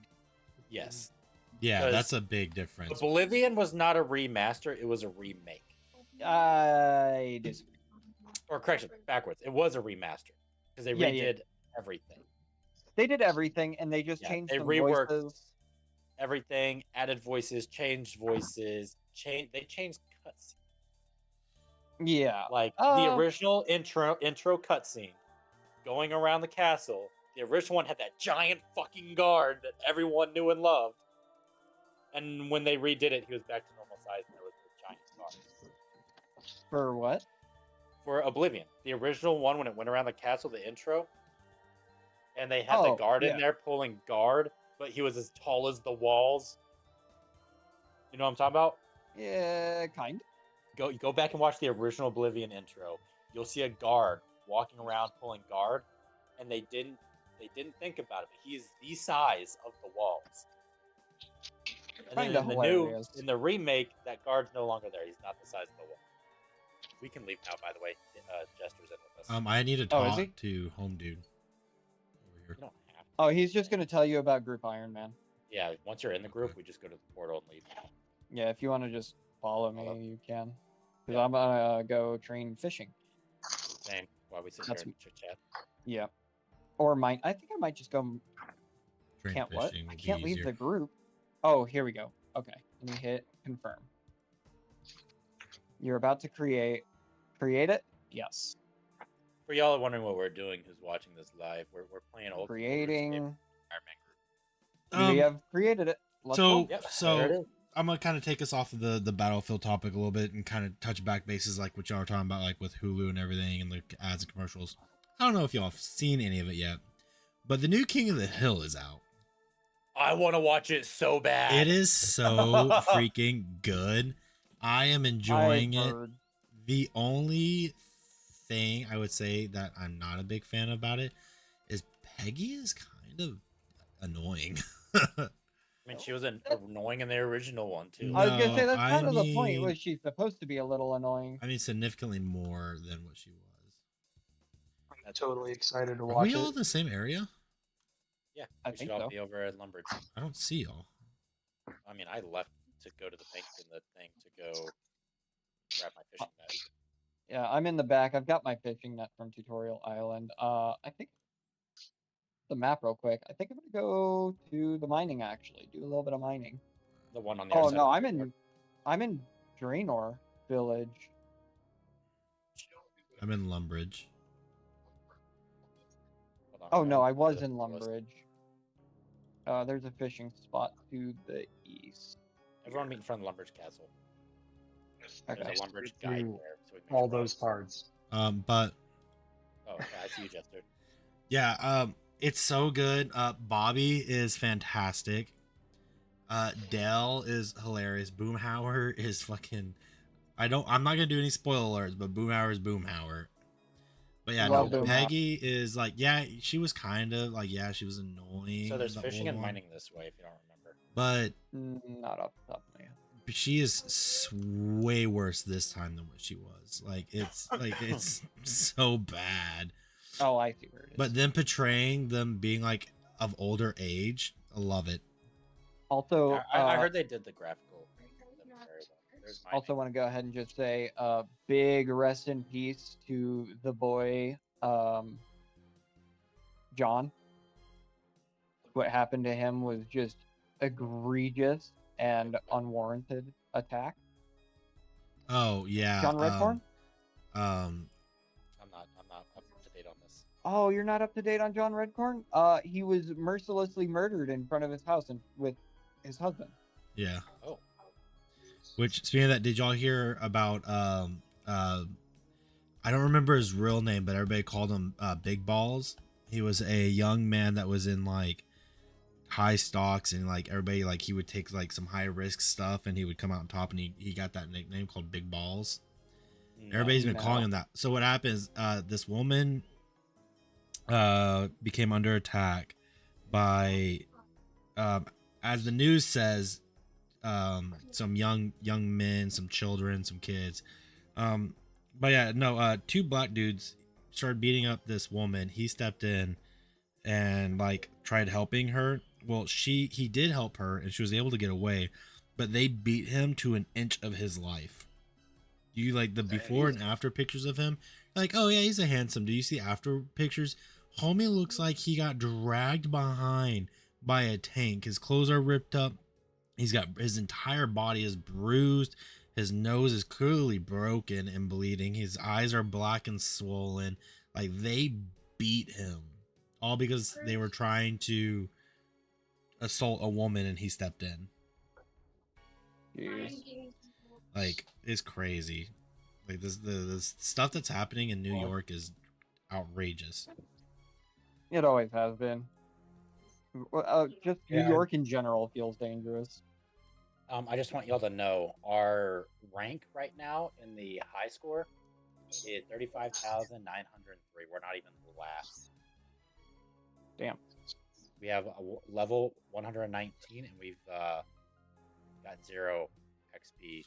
Yes. Yeah, that's a big difference. Oblivion was not a remaster, it was a remake. I disagree. Or correction, backwards. It was a remaster. Because they redid everything. They did everything and they just changed they some reworked voices. Everything, added voices, changed voices, they changed cutscenes. Yeah. Like the original intro cutscene going around the castle. The original one had that giant fucking guard that everyone knew and loved. And when they redid it, he was back to normal size and there was the giant guard. For what? For Oblivion. The original one, when it went around the castle, the intro, and they had the guard in there pulling guard, but he was as tall as the walls. You know what I'm talking about? Yeah, kind of. Go back and watch the original Oblivion intro. You'll see a guard walking around pulling guard, and they didn't think about it, but he is the size of the walls. And then in the remake, that guard's no longer there. He's not the size of the wall. We can leave now, by the way. Jester's in with us. I need to talk to Home Dude over here. You don't have to. Oh, he's just going to tell you about Group Iron Man. Yeah, once you're in the group, we just go to the portal and leave. Yeah, if you want to just follow me, you can. Because I'm going to go train fishing. Same. While we sit here and chit-chat. Yeah. Or might. I think I might just go... Train can't what? fishing I would be can't leave easier. the group. Oh, here we go. Okay. Let me hit confirm. You're about to create it? Yes. For y'all wondering what we're doing, who's watching this live, we're playing old Creating. Iron Man group. We have created it. Let's go. So I'm gonna kind of take us off of the Battlefield topic a little bit and kind of touch back bases like what y'all are talking about, like with Hulu and everything and the ads and commercials. I don't know if y'all have seen any of it yet, but the new King of the Hill is out. I want to watch it so bad. It is so freaking good. I am enjoying it. The only thing I would say that I'm not a big fan about it is Peggy is kind of annoying. I mean, she was annoying in the original one too. I was gonna say that's kind of the point. Was she's supposed to be a little annoying? I mean, significantly more than what she was. I'm totally excited to watch Are we all in the same area? Yeah, I we think should all so. be over at Lumbridge. I don't see y'all. I mean, I left to go to the bank in the thing to go grab my fishing net. Yeah, I'm in the back. I've got my fishing net from Tutorial Island. I think the map real quick. I think I'm gonna go to the mining actually. Do a little bit of mining. The one on the other side. Oh no, I'm in Draenor Village. I'm in Lumbridge. Oh no, I was in Lumbridge. There's a fishing spot to the east. Everyone meet in front of Lumbridge Castle. Okay. There's a Lumbridge guide there. So all those cards. But oh, okay, I see you, Jester. Yeah, it's so good. Bobby is fantastic. Dell is hilarious. Boomhauer is fucking. I'm not gonna do any spoiler alerts, but Boomhauer is Boomhauer. But yeah, no, Peggy is like, yeah, she was kind of like, yeah, she was annoying. So there's fishing and mining this way, if you don't remember. but Not off the top of my head. she is way worse this time than what she was. Like it's so bad. Oh, I see where it is. But them portraying them being like of older age, I love it. Also, I heard they did the graphical them very well. There's my also want to go ahead and just say big rest in peace to the boy John. What happened to him was just egregious and unwarranted attack. Oh yeah, John Redcorn? Um, I'm not up to date on this. Oh, you're not up to date on John Redcorn? He was mercilessly murdered in front of his house and with his husband. yeah. Oh, Which, speaking of that, did y'all hear about I don't remember his real name, but everybody called him Big Balls. He was a young man that was in like high stocks, and like everybody, like he would take like some high risk stuff and he would come out on top, and he got that nickname called Big Balls. Everybody's been calling him that. So what happens, this woman became under attack by as the news says, some young men, some children, some kids. But yeah, no, two black dudes started beating up this woman. He stepped in and like tried helping her. Well, he did help her and she was able to get away, but they beat him to an inch of his life. Do you like the before and after pictures of him? Like, oh yeah, he's a handsome. Do you see after pictures? Homie looks like he got dragged behind by a tank. His clothes are ripped up. He's got his entire body is bruised. His nose is clearly broken and bleeding. His eyes are black and swollen. Like, they beat him all because they were trying to assault a woman and he stepped in. Jeez. Like, it's crazy. Like, the stuff that's happening in New York is outrageous. It always has been. Just New York in general feels dangerous. I just want y'all to know our rank right now in the high score is 35,903. We're not even last. Damn. We have a level 119, and we've got 0 XP.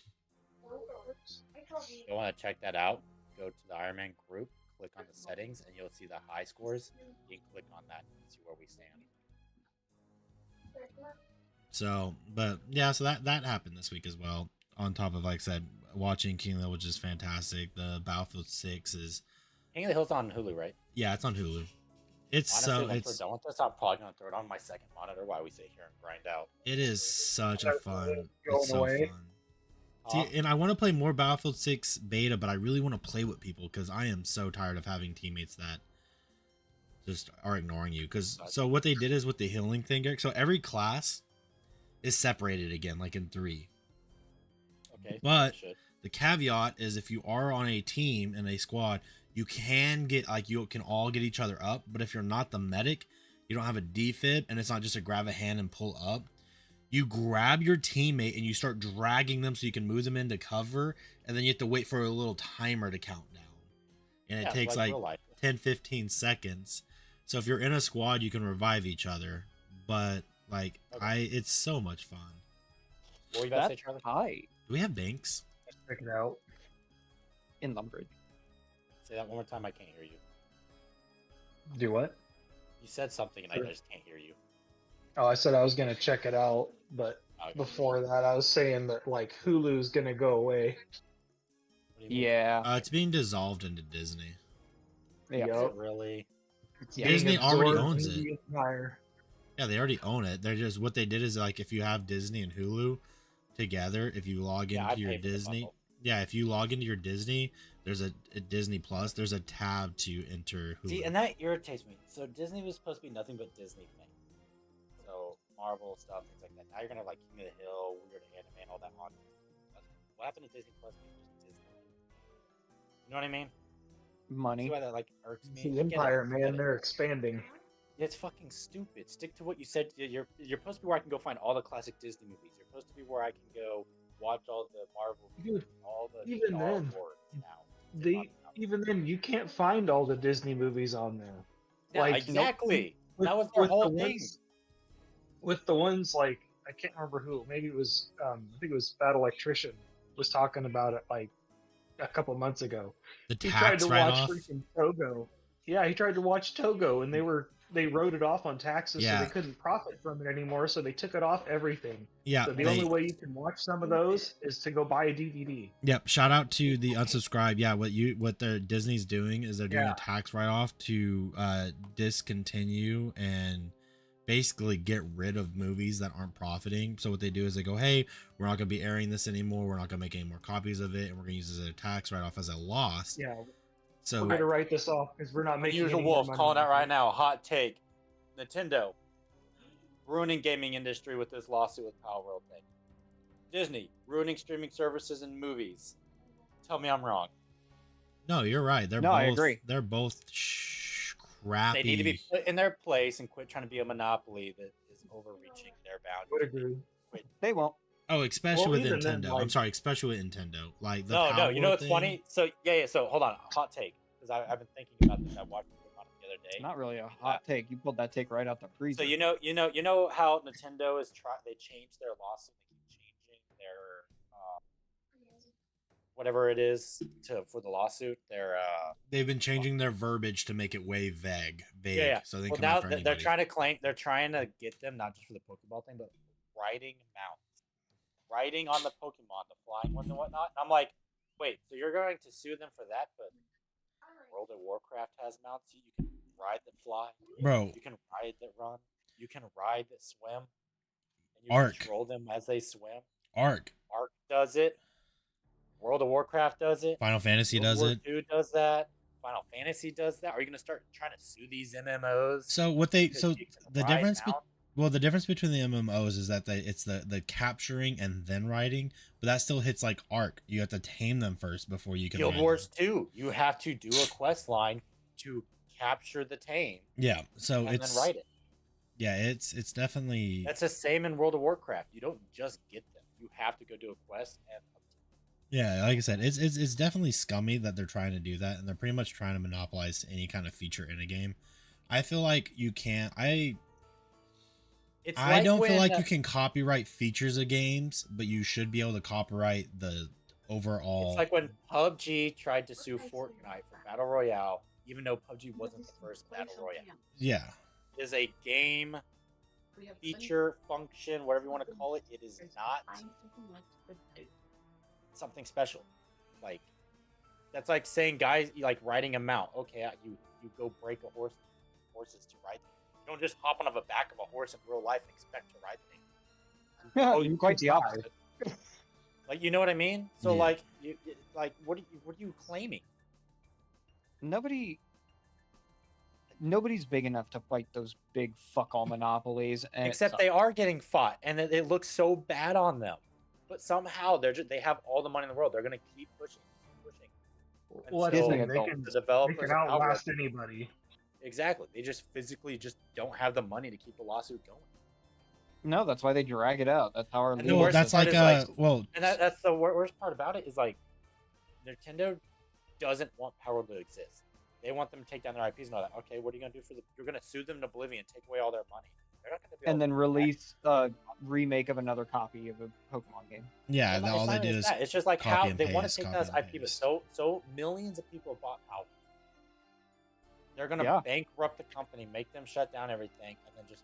If you want to check that out, go to the Iron Man group, click on the settings, and you'll see the high scores. You can click on that and see where we stand. So, but yeah, so that happened this week as well. On top of, like I said, watching King of the Hill, which is fantastic. The Battlefield 6 is King of the Hill's on Hulu, right? Yeah, it's on Hulu. It's Honestly, so it's we're done with this, I'm probably gonna throw it on my second monitor while we sit here and grind out. it is such a fun. Going It's so away. fun. See, and I want to play more Battlefield 6 beta, but I really want to play with people because I am so tired of having teammates that just are ignoring you. Because so what they did is with the healing thing, Eric. So every class is separated again, like in 3. Okay, But the caveat is if you are on a team and a squad, you can get like you can all get each other up. But if you're not the medic, you don't have a defib, and it's not just a grab a hand and pull up. You grab your teammate and you start dragging them so you can move them into cover, and then you have to wait for a little timer to count down. And it takes like 10-15 seconds. So if you're in a squad, you can revive each other. But like it's so much fun. What were you about to say, Charlie? Hi. Do we have banks? Let's check it out. In Lumbridge. Say that one more time, I can't hear you. Do what? You said something and I just can't hear you. Oh, I said I was gonna check it out, but Okay. before that, I was saying that like Hulu's gonna go away. What do you mean? Yeah. It's being dissolved into Disney. Yeah. Is Yup. it really? Yeah. Disney already Absorbed owns into it. the Empire. Yeah, they already own it. They're just what they did is like if you have Disney and Hulu together, if you log Yeah, I into your paid for the Disney, bundle. yeah, if you log into your Disney, there's a Disney Plus. There's a tab to enter Hulu. See, and that irritates me. So Disney was supposed to be nothing but Disney things. So Marvel stuff, things like that. Now you're gonna have like King of the Hill, weird anime, and all that on. What happened to Disney Plus? Being just Disney. You know what I mean? Money. See why that like irks me? It's the I get it, Empire, I get man. it. They're expanding. It's fucking stupid. Stick to what you said. You're supposed to be where I can go find all the classic Disney movies. You're supposed to be where I can go watch all the Marvel movies, all the even Star then, Wars now. Even then, you can't find all the Disney movies on there. Yeah, like, exactly. With- That was their with whole the thing. ones- With the ones like I can't remember who. Maybe it was I think it was Bad Electrician was talking about it like a couple months ago. The He tried tax to write watch off. freaking Togo. Yeah, he tried to watch Togo, and they wrote it off on taxes, so Yeah. they couldn't profit from it anymore. So they took it off everything. Yeah. So the only way you can watch some of those is to go buy a DVD. Yep. Shout out to the unsubscribe. Yeah. What the Disney's doing is they're doing Yeah. a tax write off to discontinue and basically get rid of movies that aren't profiting. So what they do is they go, hey, we're not going to be airing this anymore. We're not going to make any more copies of it, and we're going to use it as a tax write off as a loss. Yeah, So we're gonna write this off because we're not making Unusual any more Wolf money calling on out it. right now. Hot take: Nintendo ruining gaming industry with this lawsuit with Power World thing. Disney ruining streaming services and movies. Tell me I'm wrong. no, you're right. No, I agree. They're both crappy. They need to be put in their place and quit trying to be a monopoly that is overreaching their Would boundaries. agree. They won't. Oh, especially Well, with even Nintendo. then, I'm like- sorry, especially with Nintendo. Like the No, Power you know what's thing. funny? So yeah. So hold on, hot take, because I've been thinking about this. I watched it the other day. It's not really a hot take. You pulled that take right out the freezer. So you know how Nintendo is they changed their lawsuit. They keep changing their whatever it is for the lawsuit. Their They've been changing their verbiage to make it way vague. yeah. So they Well, come now after they're anybody. they're trying to get them not just for the Pokeball thing, but riding mounts, riding on the Pokemon, the flying ones and whatnot. And I'm like, wait, so you're going to sue them for that? But World of Warcraft has mounts you can ride that fly, Bro, you can ride that run, you can ride that swim, and you Arc. control them as they swim. Arc. Arc does it. World of Warcraft does it. Final Fantasy World does War it. II does that. Final Fantasy does that. Are you going to start trying to sue these MMOs? So what they so the difference between the difference between the MMOs is that it's the capturing and then riding, but that still hits like Arc. You have to tame them first before you can Guild ride Wars them. 2, you have to do a quest line to capture the tame Yeah, so and it's then ride it. yeah, it's definitely That's the same in World of Warcraft. You don't just get them. You have to go do a quest and yeah, like I said, it's definitely scummy that they're trying to do that, and they're pretty much trying to monopolize any kind of feature in a game. I feel like you can't. I don't feel like you can copyright features of games, but you should be able to copyright the overall. It's like when PUBG tried to sue Fortnite for Battle Royale, even though PUBG wasn't the first Battle Royale. Yeah. It is a game feature, function, whatever you want to call it. It is not something special. Like, that's like saying guys like riding a mount. Okay, you go break a horses to ride them. You don't just hop on the back of a horse in real life and expect to ride things. Oh, you quite the opposite. Like, you know what I mean? So Yeah. like, what are you claiming? Nobody's big enough to fight those big fuck all monopolies. And Except they are getting fought, and it looks so bad on them. But somehow they have all the money in the world. They're gonna keep pushing. Well, until Disney they adult. can, the they developers can of Power outlast anybody. Exactly. They just physically just don't have the money to keep the lawsuit going. No, that's why they drag it out. That's how our And the legal Well, worst that's part like is, well, And that's the worst part about it is like Nintendo doesn't want Power to exist. They want them to take down their IPs and all that. Okay, what are you gonna do you're gonna sue them to oblivion, take away all their money. They're not gonna be and able then to release a remake of another copy of a Pokemon game. yeah, It's all not they even do is that. It's just like copy how and they want paste, to take copy down and this IP, but paste. so millions of people have bought Power. They're gonna Yeah. bankrupt the company, make them shut down everything, and then just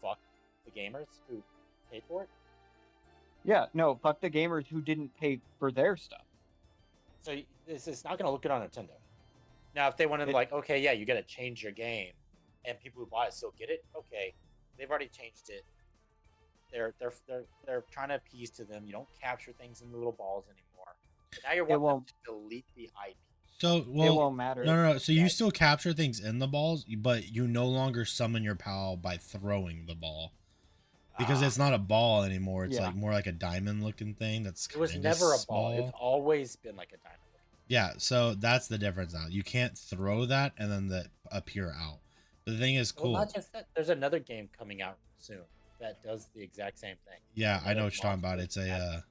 fuck the gamers who paid for it. Yeah, no, fuck the gamers who didn't pay for their stuff. So it's not gonna look good on Nintendo. Now, if they wanted like, okay, yeah, you got to change your game, and people who buy it still get it, okay, they've already changed it. They're trying to appease to them. You don't capture things in the little balls anymore. But now you're wanting them won't. to delete the IP. so It well. won't matter. No. So you still capture things in the balls, but you no longer summon your pal by throwing the ball. Because it's not a ball anymore. It's Yeah. like more like a diamond looking thing. That's It was kinda never a small. ball. It's always been like a diamond. Yeah, so that's the difference now. You can't throw that and then appear out. But the thing is cool. Well, not just that. There's another game coming out soon that does the exact same thing. Yeah, I know what you're talking Another about. It's a monster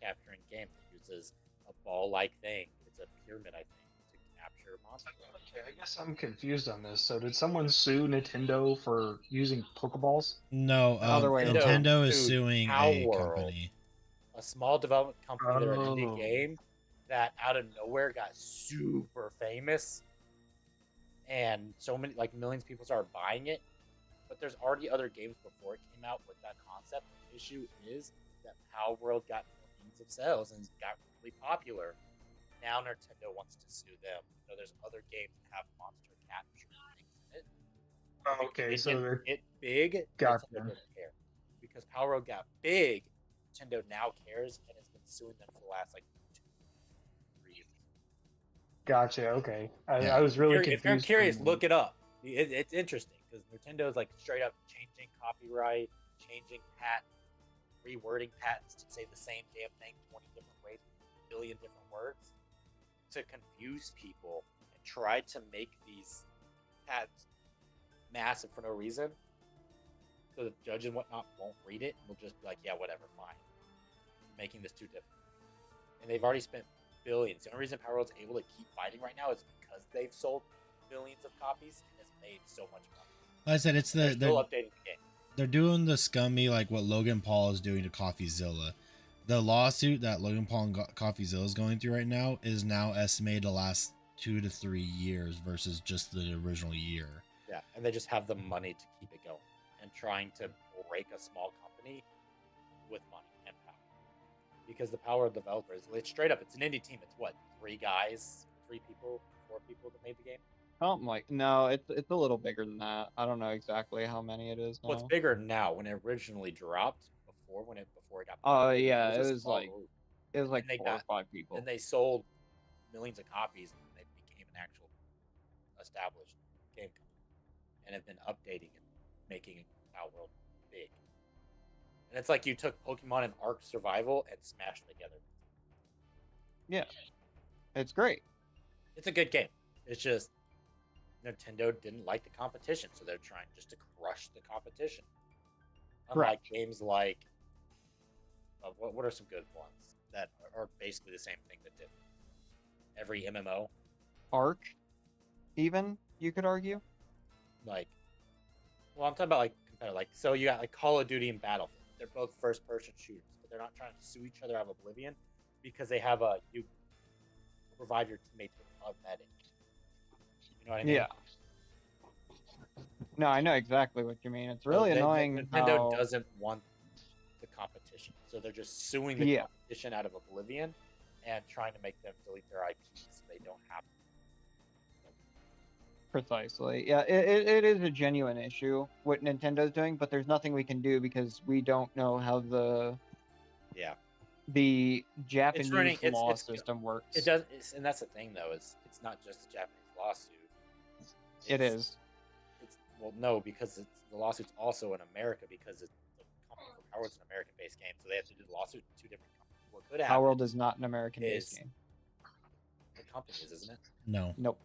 capturing game that uses a ball-like thing. It's a pyramid, I think, to capture monster. Okay, I guess I'm confused on this. So did someone sue Nintendo for using Pokeballs? No, Other way around. Nintendo is sued suing Power a World, company. a small development company. They're an indie Oh. game that out of nowhere got super famous, and so many like millions of people started buying it. But there's already other games before it came out with that concept. The issue is that Power World got millions of sales and got really popular. Now Nintendo wants to sue them. So there's other games that have monster capture things in it. Oh, okay, It so didn't they're get big. Gotcha. Nintendo didn't care because Power World got big. Nintendo now cares and has been suing them for the last like 2-3 years. Gotcha. Okay, Yeah. I was really confused. If you're curious, look it up. It's interesting because Nintendo's like straight up changing copyright, changing patent, rewording patents to say the same damn thing 20 different ways, a billion different words, to confuse people and try to make these patents massive for no reason. So the judge and whatnot won't read it and will just be like, yeah, whatever, fine. Making this too difficult. And they've already spent billions. The only reason Power World's able to keep fighting right now is because they've sold billions of copies and has made so much money. Like I said, it's They're still updating the game. they're doing the scummy like what Logan Paul is doing to CoffeeZilla. The lawsuit that Logan Paul and CoffeeZilla is going through right now is now estimated to last 2 to 3 years versus just the original year. Yeah, and they just have the money to keep it going and trying to break a small company with money and power. Because the Power of developers, it's straight up, it's an indie team. It's what, 3 guys, 3 people, 4 people that made the game? Something like no, it's a little bigger than that. I don't know exactly how many it is now. Well, it's bigger now. When it originally dropped, before it got. Oh yeah, a it was small like group. it was like And they 4 or got- 5 people. And they sold millions of copies, and they became an actual established game company, and have been updating and making Power World big. And it's like you took Pokemon and Ark Survival and smashed them together. Yeah, it's great. It's a good game. It's just Nintendo didn't like the competition, so they're trying just to crush the competition. Unlike games like, what are some good ones that are basically the same thing that did every MMO? Arc, even you could argue. Like, well, I'm talking about like competitive. Like, so you got like Call of Duty and Battlefield. They're both first-person shooters, but they're not trying to sue each other out of oblivion because they have you revive your teammates with a medic. You know what I mean? Yeah. No, I know exactly what you mean. It's really annoying. Nintendo how... doesn't want the competition, so they're just suing the competition out of oblivion and trying to make them delete their IPs so they don't have to. Precisely. Yeah, it is a genuine issue what Nintendo's doing, but there's nothing we can do because we don't know how the Japanese law system works. It does, and that's the thing though, is it's not just a Japanese lawsuit. It is. Well, no, because the lawsuit's also in America because the company for Power World's an American-based game, so they have to do the lawsuit in 2 different companies. What could happen? Power World is not an American-based game. The company is, isn't it? No. Nope.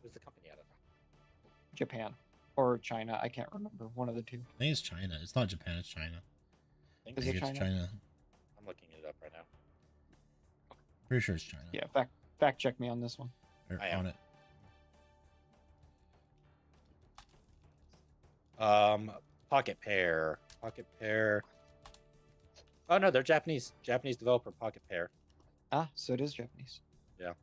Who's the company out of? Japan or China. I can't remember. One of the two. I think it's China. It's not Japan. It's China. I Is think it it's China? China. I'm looking it up right now. Pretty sure it's China. Yeah. Fact check me on this one. Or I am. on it. Pocket Pair. Oh no, they're Japanese. Japanese developer, Pocket Pair. Ah, so it is Japanese. Yeah.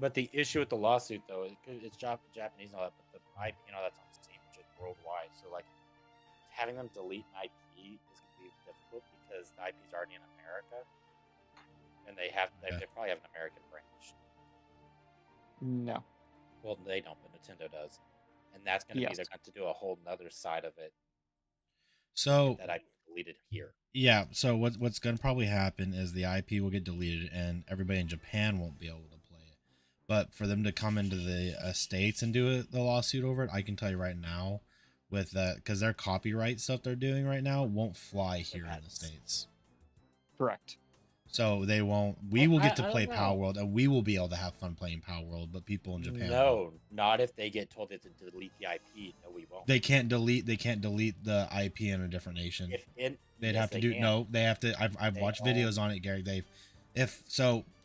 But the issue with the lawsuit, though, it's Japanese and all that, but the IP and all that's on Steam, which is worldwide. So, like, having them delete an IP is going to be difficult because the IP is already in America, and they probably have an American branch. No. Well, they don't, but Nintendo does, and that's going to be they're going to do a whole nother side of it. So that IP deleted here. Yeah. So what's going to probably happen is the IP will get deleted, and everybody in Japan won't be able to. But for them to come into the States and do the lawsuit over it, I can tell you right now, with because their copyright stuff they're doing right now won't fly here in the States. Correct. So they won't. We will get to play Power World, and we will be able to have fun playing Power World. But people in Japan, no, not if they get told to delete the IP. No, we won't. They can't delete the IP in a different nation. They'd have to do. No, they have to. I've watched videos on it, Gary.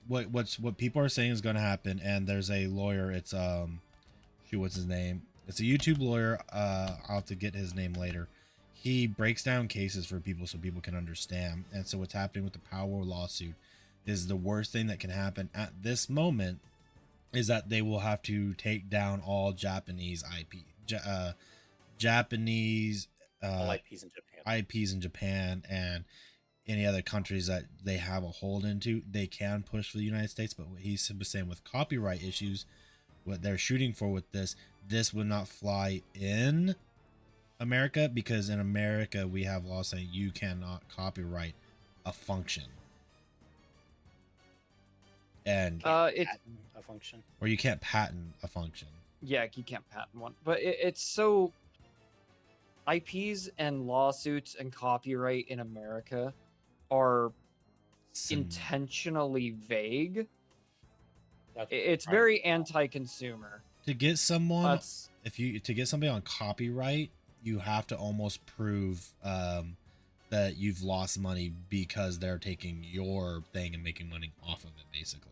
what people are saying is going to happen, and there's a lawyer. It's shoot, what's his name? It's a YouTube lawyer. I'll have to get his name later. He breaks down cases for people so people can understand. And so what's happening with the Power lawsuit is the worst thing that can happen at this moment is that they will have to take down all Japanese IP, Japanese All IPs in Japan. IPs in Japan and any other countries that they have a hold into. They can push for the United States, but what he's saying with copyright issues, what they're shooting for with this would not fly in America, because in America we have laws saying you cannot copyright a function, and It's Patent a function. or you can't patent a function. yeah, you can't patent one, but it's so IPs and lawsuits and copyright in America are intentionally vague. It's very anti-consumer. To get someone, That's to get somebody on copyright, you have to almost prove that you've lost money because they're taking your thing and making money off of it, basically.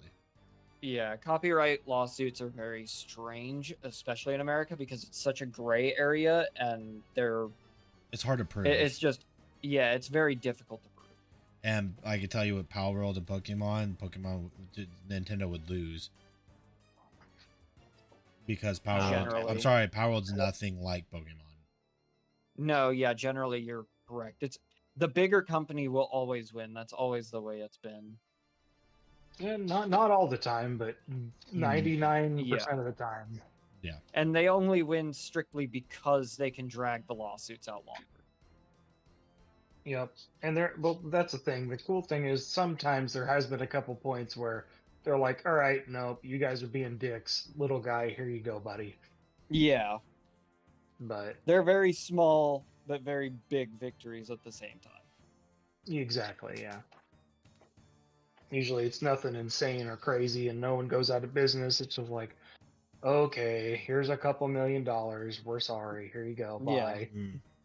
yeah, copyright lawsuits are very strange, especially in America, because it's such a gray area and It's hard to prove. it's just it's very difficult to prove. And I can tell you with Power World and Pokemon, Nintendo would lose. Because Power World, Generally. I'm sorry, Power World's nothing like Pokemon. No, yeah, generally you're correct. It's the bigger company will always win. That's always the way it's been. Yeah, not all the time, but 99% of the time. Yeah. And they only win strictly because they can drag the lawsuits out longer. Yep. And well, that's the thing. The cool thing is sometimes there has been a couple points where they're like, all right, no, you guys are being dicks. Little guy, here you go, buddy. Yeah. But They're very small but very big victories at the same time. exactly, yeah. Usually it's nothing insane or crazy and no one goes out of business. It's just like, okay, here's a couple $1 million. We're sorry. Here you go. Bye. Yeah.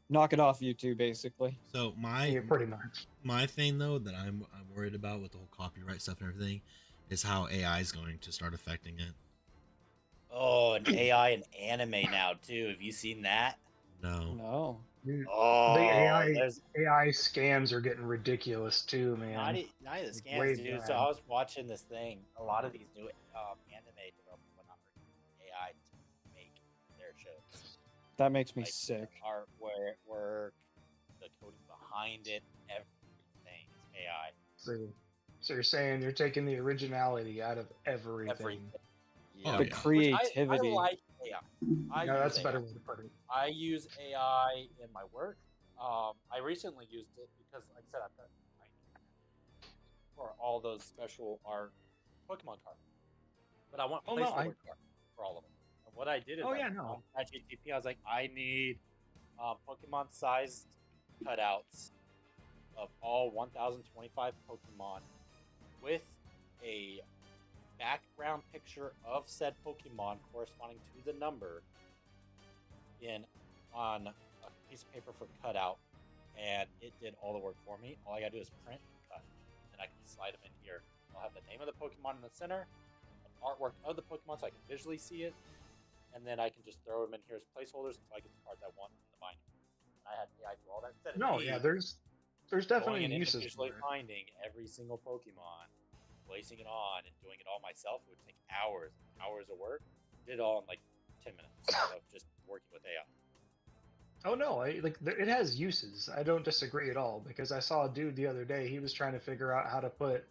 Knock it off, you two, basically. So Yeah, pretty much. my thing though that I'm worried about with the whole copyright stuff and everything is how AI is going to start affecting it. Oh, and AI and anime now too. Have you seen that? No. No. Oh, The AI there's scams are getting ridiculous too, man. not the Way scams, dude. So bad. I was watching this thing. A lot of these new anime developers went on AI to make their shows. That makes me Like, sick. Artwork, the coding behind it, everything is AI. So you're saying you're taking the originality out of everything. Oh, The yeah. creativity. I like AI. No, use that's a AI. better way to put it. I use AI in my work. I recently used it because, like I said, I've got for all those special art Pokemon cards. But I want Oh, no, placeholder cards for all of them. And what I did is Oh, I yeah, went no. on ChatGPT. I was like, I need Pokemon-sized cutouts of all 1,025 Pokemon with a background picture of said Pokemon corresponding to the number on a piece of paper for cutout, and it did all the work for me. All I gotta do is print and cut, and I can slide them in here. I'll have the name of the Pokemon in the center, an artwork of the Pokemon so I can visually see it, and then I can just throw them in here as placeholders until I get the cards I want in the binder. And I had AI do all that. Instead of No, me yeah, there's going definitely and uses individually for it. finding every single Pokemon, placing it on, and doing it all myself. It would take hours and hours of work. Did it all in like 10 minutes of just working with AI. Oh no, it has uses. I don't disagree at all because I saw a dude the other day. He was trying to figure out how to put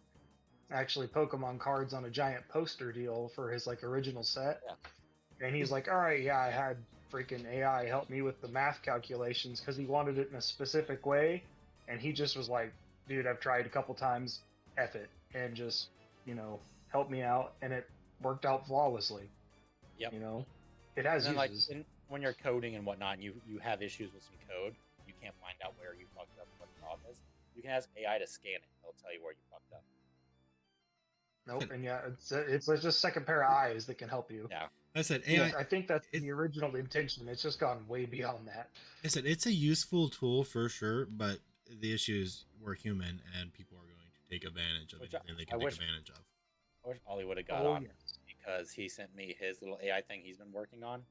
actually Pokemon cards on a giant poster deal for his like original set. Yeah. And he's like, "All right, yeah, I had freaking AI help me with the math calculations because he wanted it in a specific way." And he just was like, "Dude, I've tried a couple times. F it," and just help me out, and it worked out flawlessly. Yep. It has And then, uses. when you're coding and whatnot, and you have issues with some code, you can't find out where you fucked up, what the problem is. You can ask AI to scan it; it'll tell you where you fucked up. Nope, and yeah, it's just a second pair of eyes that can help you. Yeah. I said Yeah, AI. I think that's the original intention. It's just gone way beyond that. I said it's a useful tool for sure, but the issue is we're human and people are going to take advantage of Which anything they I can take wish- advantage of. course, Ollie would have got Oh on yes. because he sent me his little AI thing he's been working on,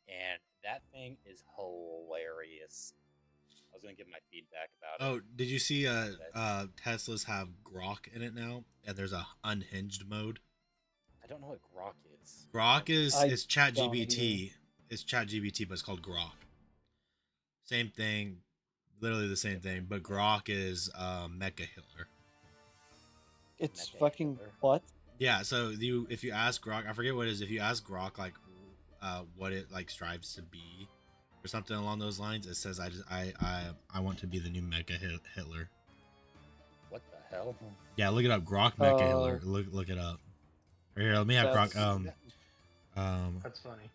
and that thing is hilarious. I was gonna give my feedback about it. Oh, did you see Teslas have Grok in it now? And there's a unhinged mode. I don't know what Grok is. Grok is I it's Chat don't GBT. It's Chat GBT, but it's called Grok. Same thing, literally the same thing, but Grok is Mecha Hitler. It's Mecha fucking Hitler. what? Yeah, so if you ask Grok, I forget what it is. If you ask Grok like what it like strives to be, or something along those lines, it says I want to be the new Mecha Hitler. What the hell? Yeah, look it up. Grok Mecha Oh. Hitler. Look it up. Right here, let me have Grok. That's- That's funny.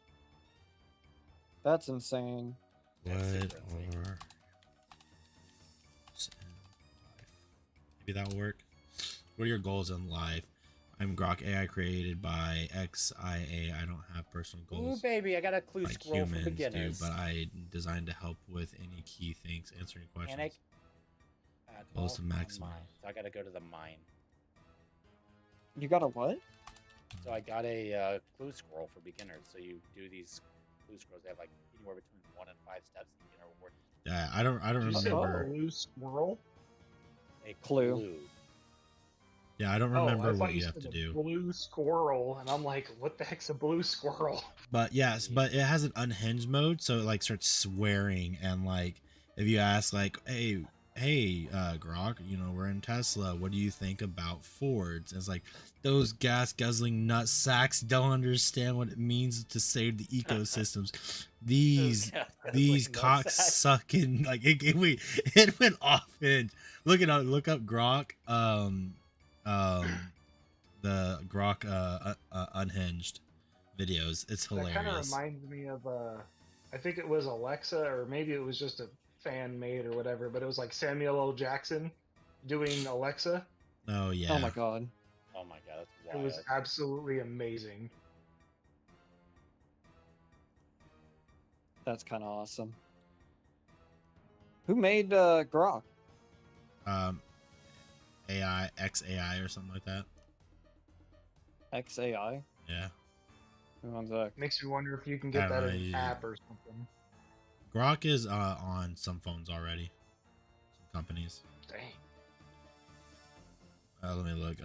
That's insane. What That's are super insane. maybe that'll work. What are your goals in life? I'm Grok AI created by XIA. I don't have personal Ooh, goals baby, I got a clue like scroll for humans do, beginners. but I designed to help with any key things, answering questions. Panic. Goals to Admiral on maximize. mine. So I gotta go to the mine. You got a what? So I got a clue scroll for beginners. So you do these clue scrolls. They have like anywhere between 1 and 5 steps. Beginner reward. Yeah, I don't Did you say remember. blue squirrel? A Clue. clue. Yeah, I don't Oh, remember I thought what you you have said to a do. blue squirrel, and I'm like, what the heck's a blue squirrel? But yes, but it has an unhinged mode, so it like starts swearing, and like if you ask like, hey, Grok, you know, we're in Tesla, what do you think about Fords? It's like, those gas guzzling nut sacks don't understand what it means to save the ecosystems. These cocks sucking, like it went off hinge. Look up Grok the Grok unhinged videos. It's That kind of hilarious. reminds me of I think it was Alexa, or maybe it was just a fan made or whatever, but it was like Samuel L. Jackson doing Alexa. Oh yeah. Oh my god. Oh my god, that's It wild. was absolutely amazing. That's kind of awesome. Who made Grok? AI XAI or something like that. XAI? Yeah. One sec. Makes me wonder if you can I get don't that know, in you- an app or something. Grok is on some phones already. Some companies. Dang. Let me look.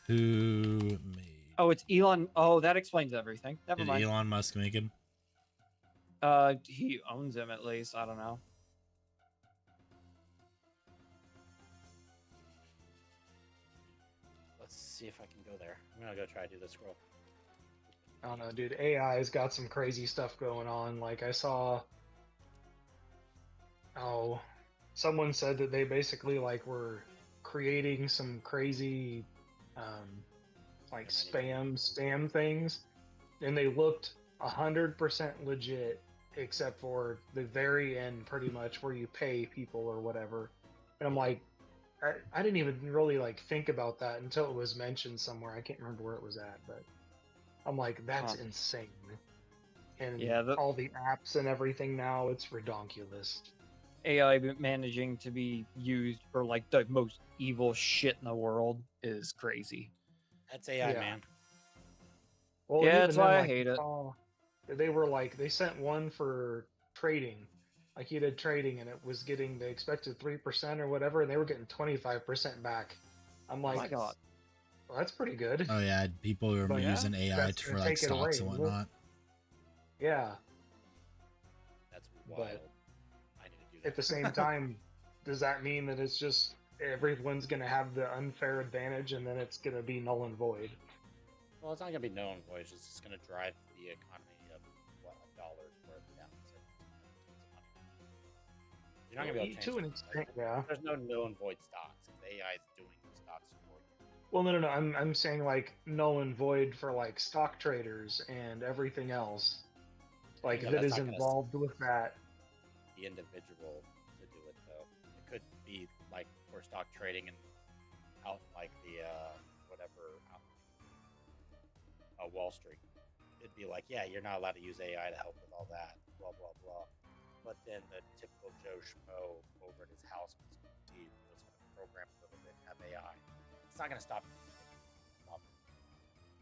Who made? Oh, it's Elon. Oh, that explains everything. Never Did mind. Elon Musk make him? He owns him at least. I don't know. Let's see if I can go there. I'm gonna go try to do the scroll. I don't know, dude. AI's got some crazy stuff going on. Like I saw, someone said that they basically like were creating some crazy, like spam things, and they looked 100% legit, except for the very end, pretty much where you pay people or whatever. And I'm like, I didn't even really like think about that until it was mentioned somewhere. I can't remember where it was at, but I'm like, that's Huh. insane. And Yeah, all the apps and everything now, it's redonkulous. AI managing to be used for like the most evil shit in the world is crazy. That's AI, Yeah. man. Well, Yeah, even that's then, why I like, hate it. they were like, they sent one for trading. Like he did trading, and it was getting the expected 3% or whatever, and they were getting 25% back. I'm Oh like, my god. well, that's pretty good. Oh yeah, people were But using AI that's for gonna like take it stocks and away. whatnot. Yeah. That's But- wild. I need to do that. At the same time, does that mean that it's just everyone's gonna have the unfair advantage, and then it's gonna be null and void? Well, it's not gonna be no one voice. It's just gonna drive the economy of what $1 worth down. So you're not gonna be able to change To an it. extent, yeah. There's no null and void stocks. AI is doing the stocks for you. Well, no. I'm saying like null and void for like stock traders and everything else, like Yeah, that that's is not gonna involved with that. The individual to do it though. It could be like for stock trading and out like the whatever out, Wall Street. It'd be like, yeah, you're not allowed to use AI to help with all that, blah blah blah. But then the typical Joe Schmo over at his house was going to program for it and have AI. it's not gonna stop.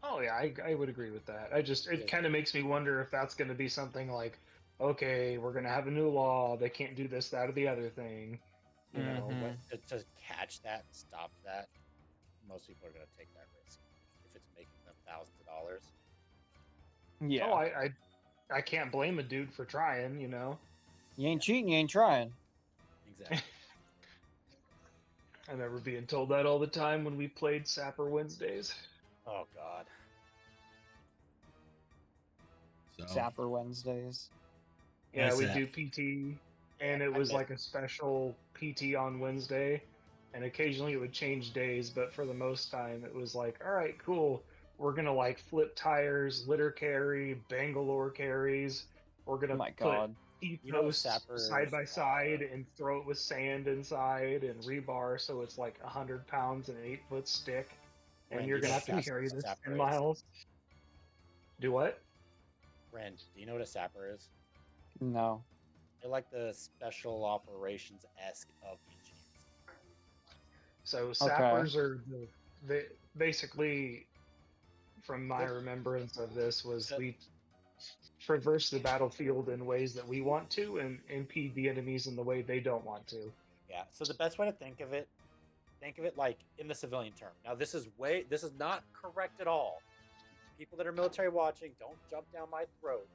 Oh yeah, I would agree with that. It kind of makes me wonder if that's going to be something like, okay, we're going to have a new law. They can't do this, that, or the other thing. You know, Mhm. but To catch that, and stop that, most people are gonna take that risk if it's making them thousands of dollars. Yeah. oh, I can't blame a dude for trying. You know, You ain't cheating, you ain't trying. Exactly. I remember being told that all the time when we played Sapper Wednesdays. Oh God. So Sapper Wednesdays. Yeah, That's we it. do PT, and Yeah, it I was miss- like a special PT on Wednesday, and occasionally it would change days, but for the most time it was like, all right, cool, we're gonna like flip tires, litter carry, Bangalore carries, we're Oh gonna my put god. T You know what posts side sappers by side are? and throw it with sand inside and rebar, so it's like 100 pounds and an 8 foot stick, and Ren, do you're you know gonna what have to a carry this sapper 10 is? miles. Do what? Ren, do you know what a sapper is? No. They're like the special operations esque of engineers. So sappers are the basically, from my remembrance of this, was So- we traverse the battlefield in ways that we want to and impede the enemies in the way they don't want to. Yeah. So the best way to think of it like in the civilian term. Now this is not correct at all. People that are military watching, don't jump down my throat.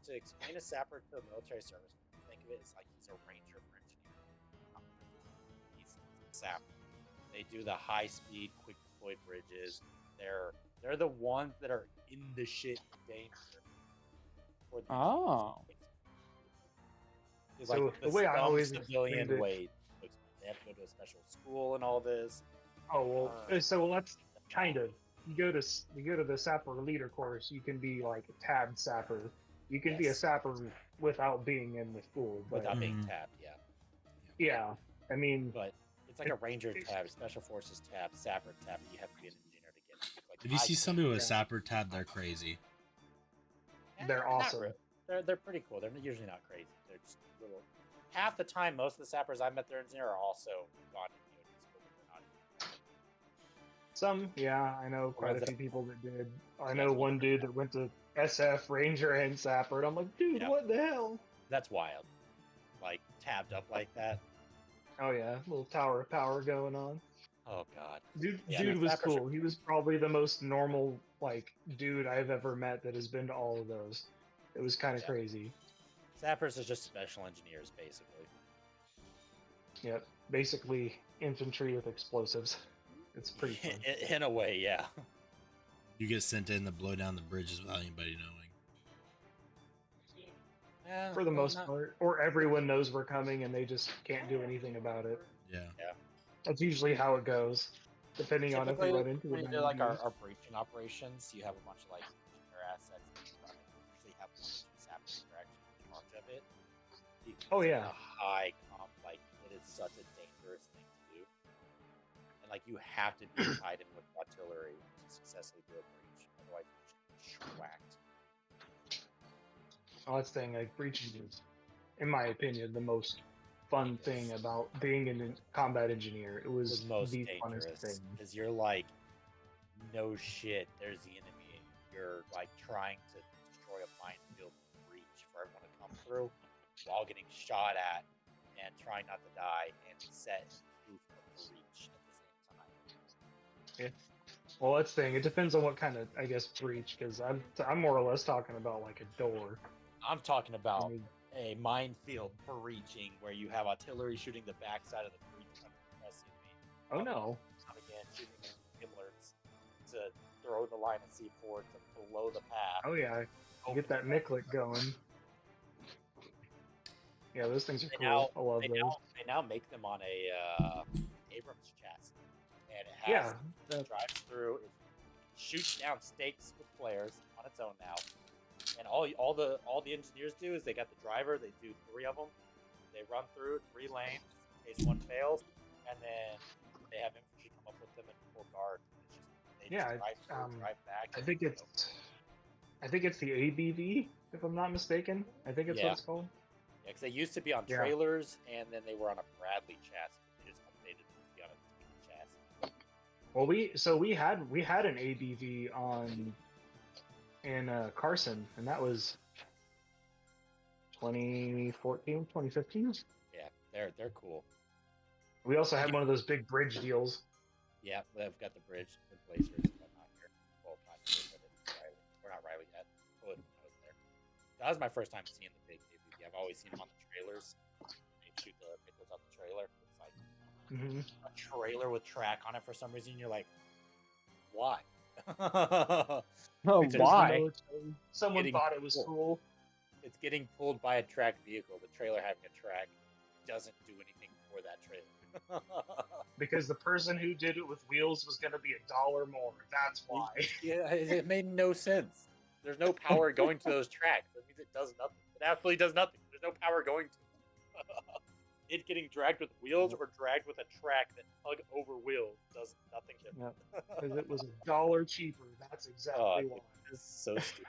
To explain a sapper to a military service, think of it as like he's a ranger for engineering. He's a sapper. They do the high speed, quick deployed bridges. They're the ones that are in the shit danger. For the Oh. It's So like the way I always civilian explained it, way. They have to go to a special school and all this. oh well, so let's kind of you go to the sapper leader course. You can be like a tab sapper. You can be a Yes. sapper without being in the school, but Without being Mhm. tabbed, yeah. yeah, I mean, But it's like a ranger tab, special forces tab, sapper tab. You have to be an engineer to get. It's like If you see high somebody with a Yeah. sapper tab, they're crazy. they're not awesome. really. They're pretty cool. They're usually not crazy. They're just little. Half the time, most of the sappers I met, their engineer are also gone to DoD school, but they're not. Some, yeah, I know quite a ones few people that did. I Yeah, know the one ones dude that went to SF, Ranger, and Sapper, and I'm like, dude, Yeah. what the hell? That's wild. Like tabbed up like that. Oh yeah, little tower of power going on. Oh god. Dude, Yeah, dude no, was sappers are cool. He was probably the most normal like dude I've ever met that has been to all of those. It was kind of Yeah. crazy. Sappers are just special engineers, basically. Yep, basically infantry with explosives. It's pretty fun. In a way, yeah. You get sent in to blow down the bridges without anybody knowing. Yeah, For the well, most not- part, or everyone knows we're coming and they just can't do anything about it. Yeah. That's usually how it goes, depending on if we Typically, run into when a you do like our breaching operations, you have a bunch of like engineer assets that you run, and you usually have one or two sappers that are actually in charge of it. Because Oh, it's yeah. a high comp, like it is such a dangerous thing to do, and like you have to be tied in with artillery to successfully do a breach, otherwise you just get schwacked. Oh, that's the thing. Like breaching is, in my opinion, the most fun thing about being a combat engineer. It was The most the funnest dangerous thing. because you're like, no shit, there's the enemy. You're like trying to destroy a minefield breach for everyone to come through while getting shot at and trying not to die and set proof of breach at the same time. Well, that's the thing. It depends on what kind of, I guess, breach. Because I'm more or less talking about like a door. I'm talking I about mean, a minefield breaching where you have artillery shooting the backside of the breach, trying to press the enemy. oh no. Coming in, shooting himlers to throw the line of C4 to blow the path. Oh yeah. Get that Miklik going. Yeah, those things are They cool. I love They those. now make them on a Abrams chassis, and it has Yeah. it drives through. It shoots down stakes with flares on its own now, and all the engineers do is they got the driver. They do 3 of them. They run through 3 lanes in case one fails, and then they have infantry come up with them and full guard. They Yeah, just drive through, drive back. I think it's the ABV, if I'm not mistaken. I think it's Yeah. what it's called. Yeah, because they used to be on Yeah. trailers, and then they were on a Bradley chassis. They just updated to be on a chassis. Well, we had an ABV on in Carson, and that was 2014, 2015. Yeah, they're cool. We also had one of those big bridge deals. Yeah, they've got the bridge, the Blazers, and whatnot here. Well, not here, but it's Riley. We're not Riley yet. But when I was there, that was my first time seeing the big ABV. I've always seen them on the trailers. They shoot the pickles on the trailer. It's like a trailer with track on it for some reason. You're like, why? Oh, It's why? Someone Getting thought it was cool. cool. It's getting pulled by a tracked vehicle. The trailer having a track doesn't do anything for that trailer. Because the person who did it with wheels was going to be $1 more. That's why. Yeah, it made no sense. There's no power going to those tracks. That means it does nothing. It absolutely does nothing. There's no power going to it. Getting dragged with wheels or dragged with a track that tug over wheels does nothing different. Because it was $1 cheaper. That's exactly why. It's so stupid.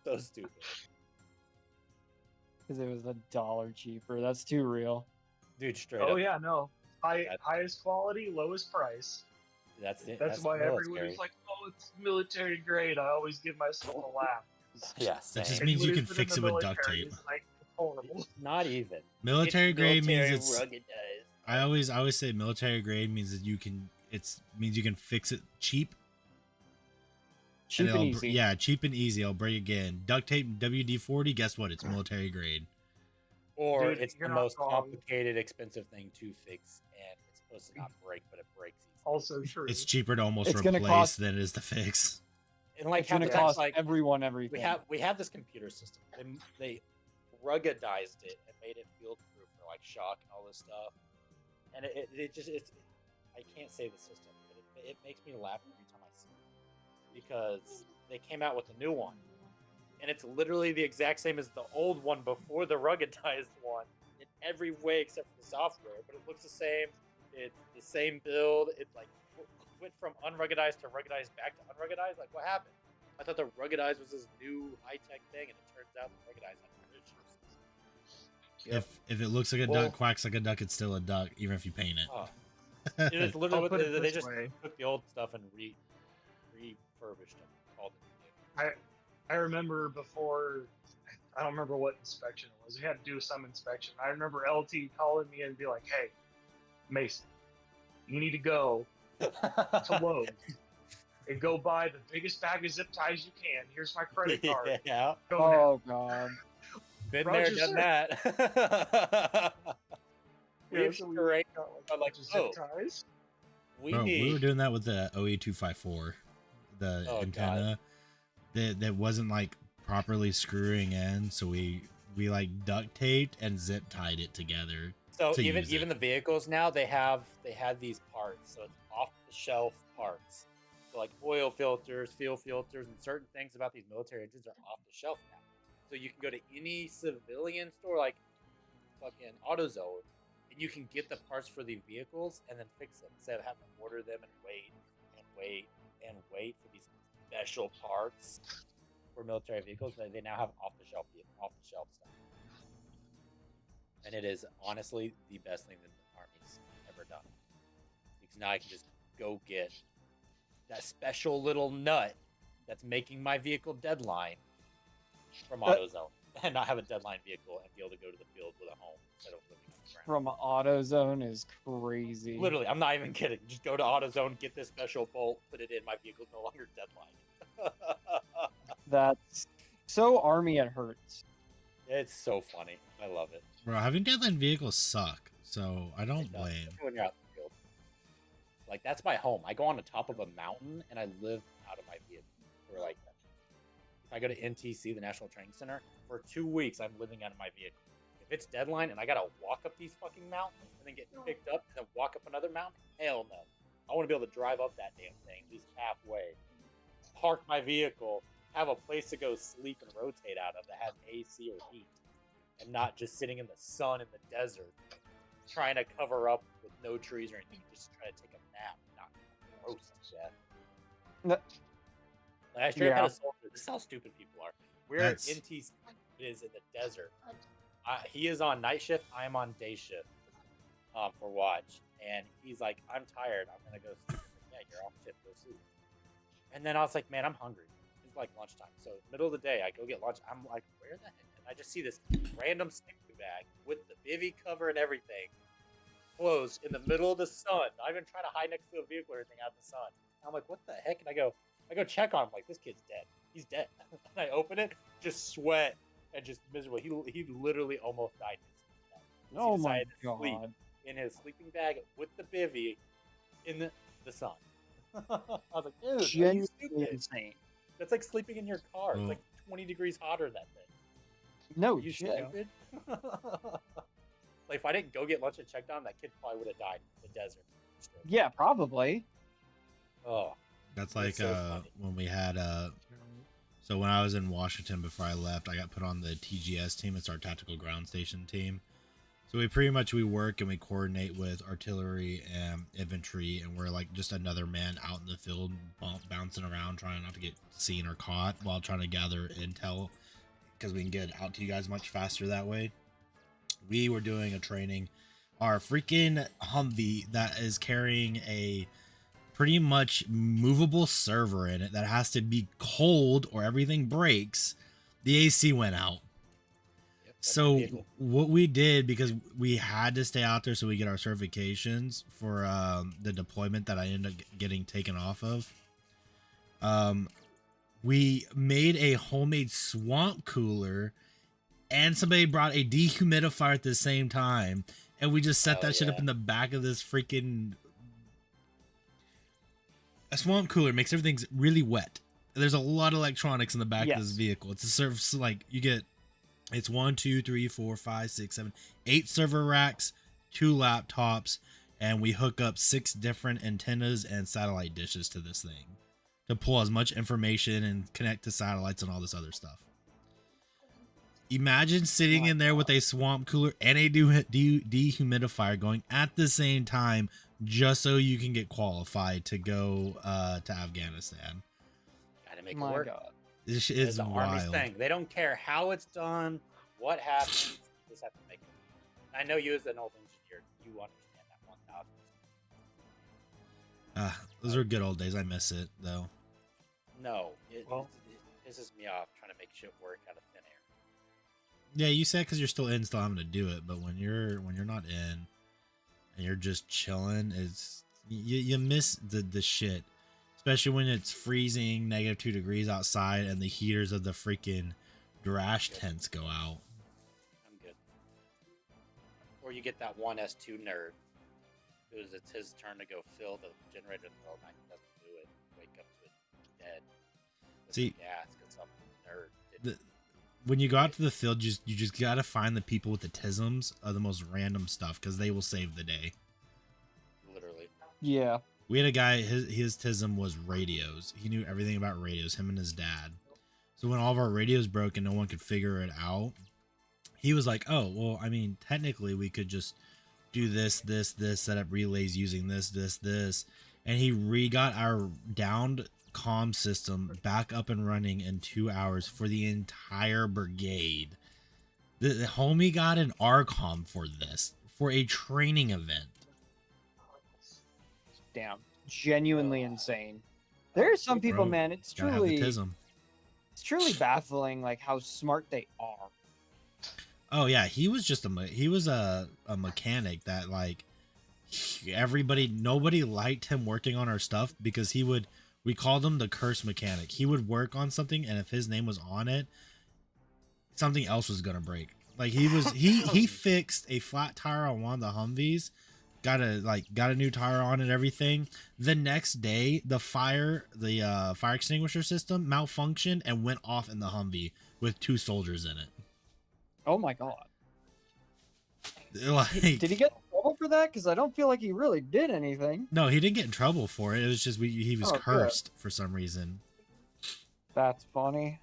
So stupid. Because it was $1 cheaper. That's too real. Dude, straight up. Oh yeah, no. Highest quality, lowest price. That's it. That's why everybody's like, "Oh, it's military grade." I always give myself a laugh. Yeah, That just same. means you Anybody can who's been fix in it the with duct military tape. is, like, it's horrible. Not even. Military It's grade means military it's. ruggedized. I always say military grade means that you can. Means you can fix it cheap. Cheap and easy. Yeah, cheap and easy. I'll break again. Duct tape WD-40. Guess what? It's military grade. Or Dude, it's the you're not most wrong. complicated, expensive thing to fix, and it's supposed to not break, but it breaks easily. Also true. It's cheaper to almost It's gonna replace cost- than it is to fix. And like It's going to half the time, cost like everyone everything. we have this computer system. They ruggedized it and made it field proof for like shock and all this stuff. And it's I can't say the system, but it makes me laugh every time I see it because they came out with a new one, and it's literally the exact same as the old one before the ruggedized one in every way except for the software. But it looks the same. It's the same build. It like went from unruggedized to ruggedized back to unruggedized. Like, what happened? I thought the ruggedized was this new high tech thing, and it turns out the ruggedized had issues. If it looks like a duck, quacks like a duck, it's still a duck, even if you paint it. Oh. It's literally I'll what put it they this just way. took the old stuff and refurbished them. Called it new. I remember before, I don't remember what inspection it was. We had to do some inspection. I remember LT calling me and be like, "Hey, Mason, you need to go to Lowe's and go buy the biggest bag of zip ties you can. Here's my credit card. Yeah, Go now." Oh, God. been Roger, there, done sir. that. Yeah, We've so we straight got like I'm like, a bunch of zip oh. ties. we Bro, need. we were doing that with the OE254, the Oh, antenna that wasn't like properly screwing in, so we like duct taped and zip tied it together. So to even use it. the vehicles now they had these parts, so it's off the shelf parts. So like oil filters, fuel filters, and certain things about these military engines are off the shelf now. So you can go to any civilian store like fucking AutoZone, and you can get the parts for the vehicles and then fix them instead of having to order them and wait for these special parts for military vehicles. They now have off the shelf stuff. And it is honestly the best thing that the Army's ever done. Because now I can just go get that special little nut that's making my vehicle deadline from AutoZone and not have a deadline vehicle and be able to go to the field with a home instead of living on the ground. From AutoZone is crazy. Literally, I'm not even kidding. Just go to AutoZone, get this special bolt, put it in, my vehicle's no longer deadline. That's so Army it hurts. It's so funny. I love it. Bro, having deadline vehicles suck, so I don't It does, blame. especially when you're out in the field. Like, that's my home. I go on the top of a mountain and I live out of my vehicle. Or like, if I go to NTC, the National Training Center, for 2 weeks, I'm living out of my vehicle. If it's deadline and I gotta walk up these fucking mountains and then get picked up and then walk up another mountain, hell no. I want to be able to drive up that damn thing, at least halfway, park my vehicle, have a place to go sleep and rotate out of that has AC or heat, and not just sitting in the sun in the desert trying to cover up with no trees or anything, just try to take a nap, not gross shit. No. Like, I straight up Yeah. had a soldier. This is how stupid people are. We're That's- in NTC is in the desert. He is on night shift. I am on day shift for watch. And he's like, I'm tired. I'm gonna go sleep. I'm like, yeah, you're off shit, go sleep. And then I was like, man, I'm hungry. It's like lunchtime. So middle of the day, I go get lunch. I'm like, where the heck? And I just see this random sleeping bag with the bivy cover and everything closed in the middle of the sun. Not even trying to hide next to a vehicle or anything out in the sun. I'm like, what the heck? And I go check on him. Like, this kid's dead. He's dead. And I open it, just sweat and just miserable. He literally almost died. Oh my decided to sleep god. in his sleeping bag with the bivy in the sun. I was like, dude, are you Genuinely stupid? insane. That's like sleeping in your car. It's Well- like 20 degrees hotter that day. No Are you shit. stupid? Like, if I didn't go get lunch and checked on him, that kid probably would have died in the desert. Yeah, probably. Oh, That's like That's so funny. when we had so when I was in Washington before I left, I got put on the TGS team. It's our tactical ground station team. So we work and we coordinate with artillery and infantry, and we're like just another man out in the field bouncing around trying not to get seen or caught while trying to gather intel, because we can get out to you guys much faster that way. We were doing a training. Our freaking Humvee that is carrying a pretty much movable server in it that has to be cold or everything breaks. The AC went out. yep, that's So my vehicle. what we did, because we had to stay out there so we get our certifications for the deployment that I ended up getting taken off of, we made a homemade swamp cooler, and somebody brought a dehumidifier at the same time, and we just set Oh, that shit up yeah. in the back of this freaking... A swamp cooler makes everything really wet. There's a lot of electronics in the back of this Yes. vehicle. It's a service, like, you get... It's 1, 2, 3, 4, 5, 6, 7, 8 server racks, 2 laptops, and we hook up 6 different antennas and satellite dishes to this thing to pull as much information and connect to satellites and all this other stuff. Imagine sitting in there with a swamp cooler and a dehumidifier going at the same time, just so you can get qualified to go to Afghanistan. Gotta make it My work. god. This It's is the Army's wild. thing. They don't care how it's done, what happens. You just have to make it work. I know you as an old engineer, you understand that 1000%. Those are good old days. I miss it though. No, it Well- pisses me off trying to make shit work out of thin air. Yeah, you said because you're still in, still having to do it, but when you're not in and you're just chilling, it's you miss the shit, especially when it's freezing -2 degrees outside and the heaters of the freaking Durash tents go out. I'm good. Or you get that one S2 nerd who's it's his turn to go fill the generator in the middle of the night. He doesn't do it. Wake up to it dead. With See, gas because some nerd didn't. When you go out to the field, you just gotta find the people with the tisms of the most random stuff, because they will save the day. Literally. Yeah. We had a guy, his tism was radios. He knew everything about radios, him and his dad. So when all of our radios broke and no one could figure it out, he was like, oh, well, I mean, technically we could just do this, set up relays using this. And he got our downed comm system back up and running in 2 hours for the entire brigade. The homie got an RCOM for this, for a training event. Damn. Genuinely insane. There are some people, Bro, man, it's Gotta have the truly tism. baffling like how smart they are. Oh yeah, he was a mechanic that, like, nobody liked him working on our stuff because we called him the curse mechanic. He would work on something, and if his name was on it, something else was gonna break. Like he fixed a flat tire on one of the Humvees, got a new tire on and everything. The next day, the fire extinguisher system malfunctioned and went off in the Humvee with 2 soldiers in it. Oh my god. Like, Did he get in trouble for that? Because I don't feel like he really did anything. no, he didn't get in trouble for it. It was just he was Oh, good. cursed for some reason. That's funny.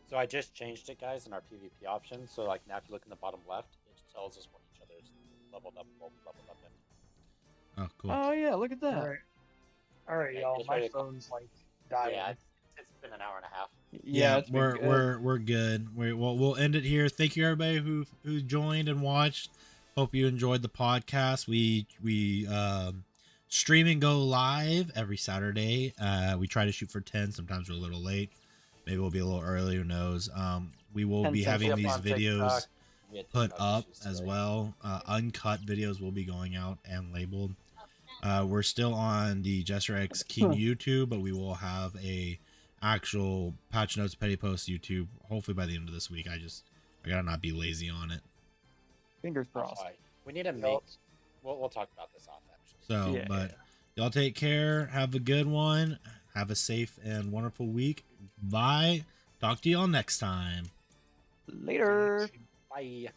So I just changed it, guys, in our PvP options. So like now, if you look in the bottom left, it tells us what each other's leveled up in. Oh, cool. Oh yeah, look at that. All right, Yeah, y'all. just My ready to- phone's like dying. Yeah, it's been an hour and a half. Yeah, it's been good. we're good. We'll end it here. Thank you everybody who joined and watched. Hope you enjoyed the podcast. We stream and go live every Saturday. We try to shoot for 10. Sometimes we're a little late. Maybe we'll be a little early. Who knows? We will 10 be having Central. these On TikTok. videos We had put TikTok up issues as today. well. Uncut videos will be going out and labeled. We're still on the Jester X King YouTube, but we will have a actual Patch Notes Petty Post YouTube hopefully by the end of this week. I gotta not be lazy on it. Fingers That's crossed. why we need to make. Y'all- We'll talk about this off actually. So, Yeah. but y'all take care. Have a good one. Have a safe and wonderful week. Bye. Talk to y'all next time. Later. Bye.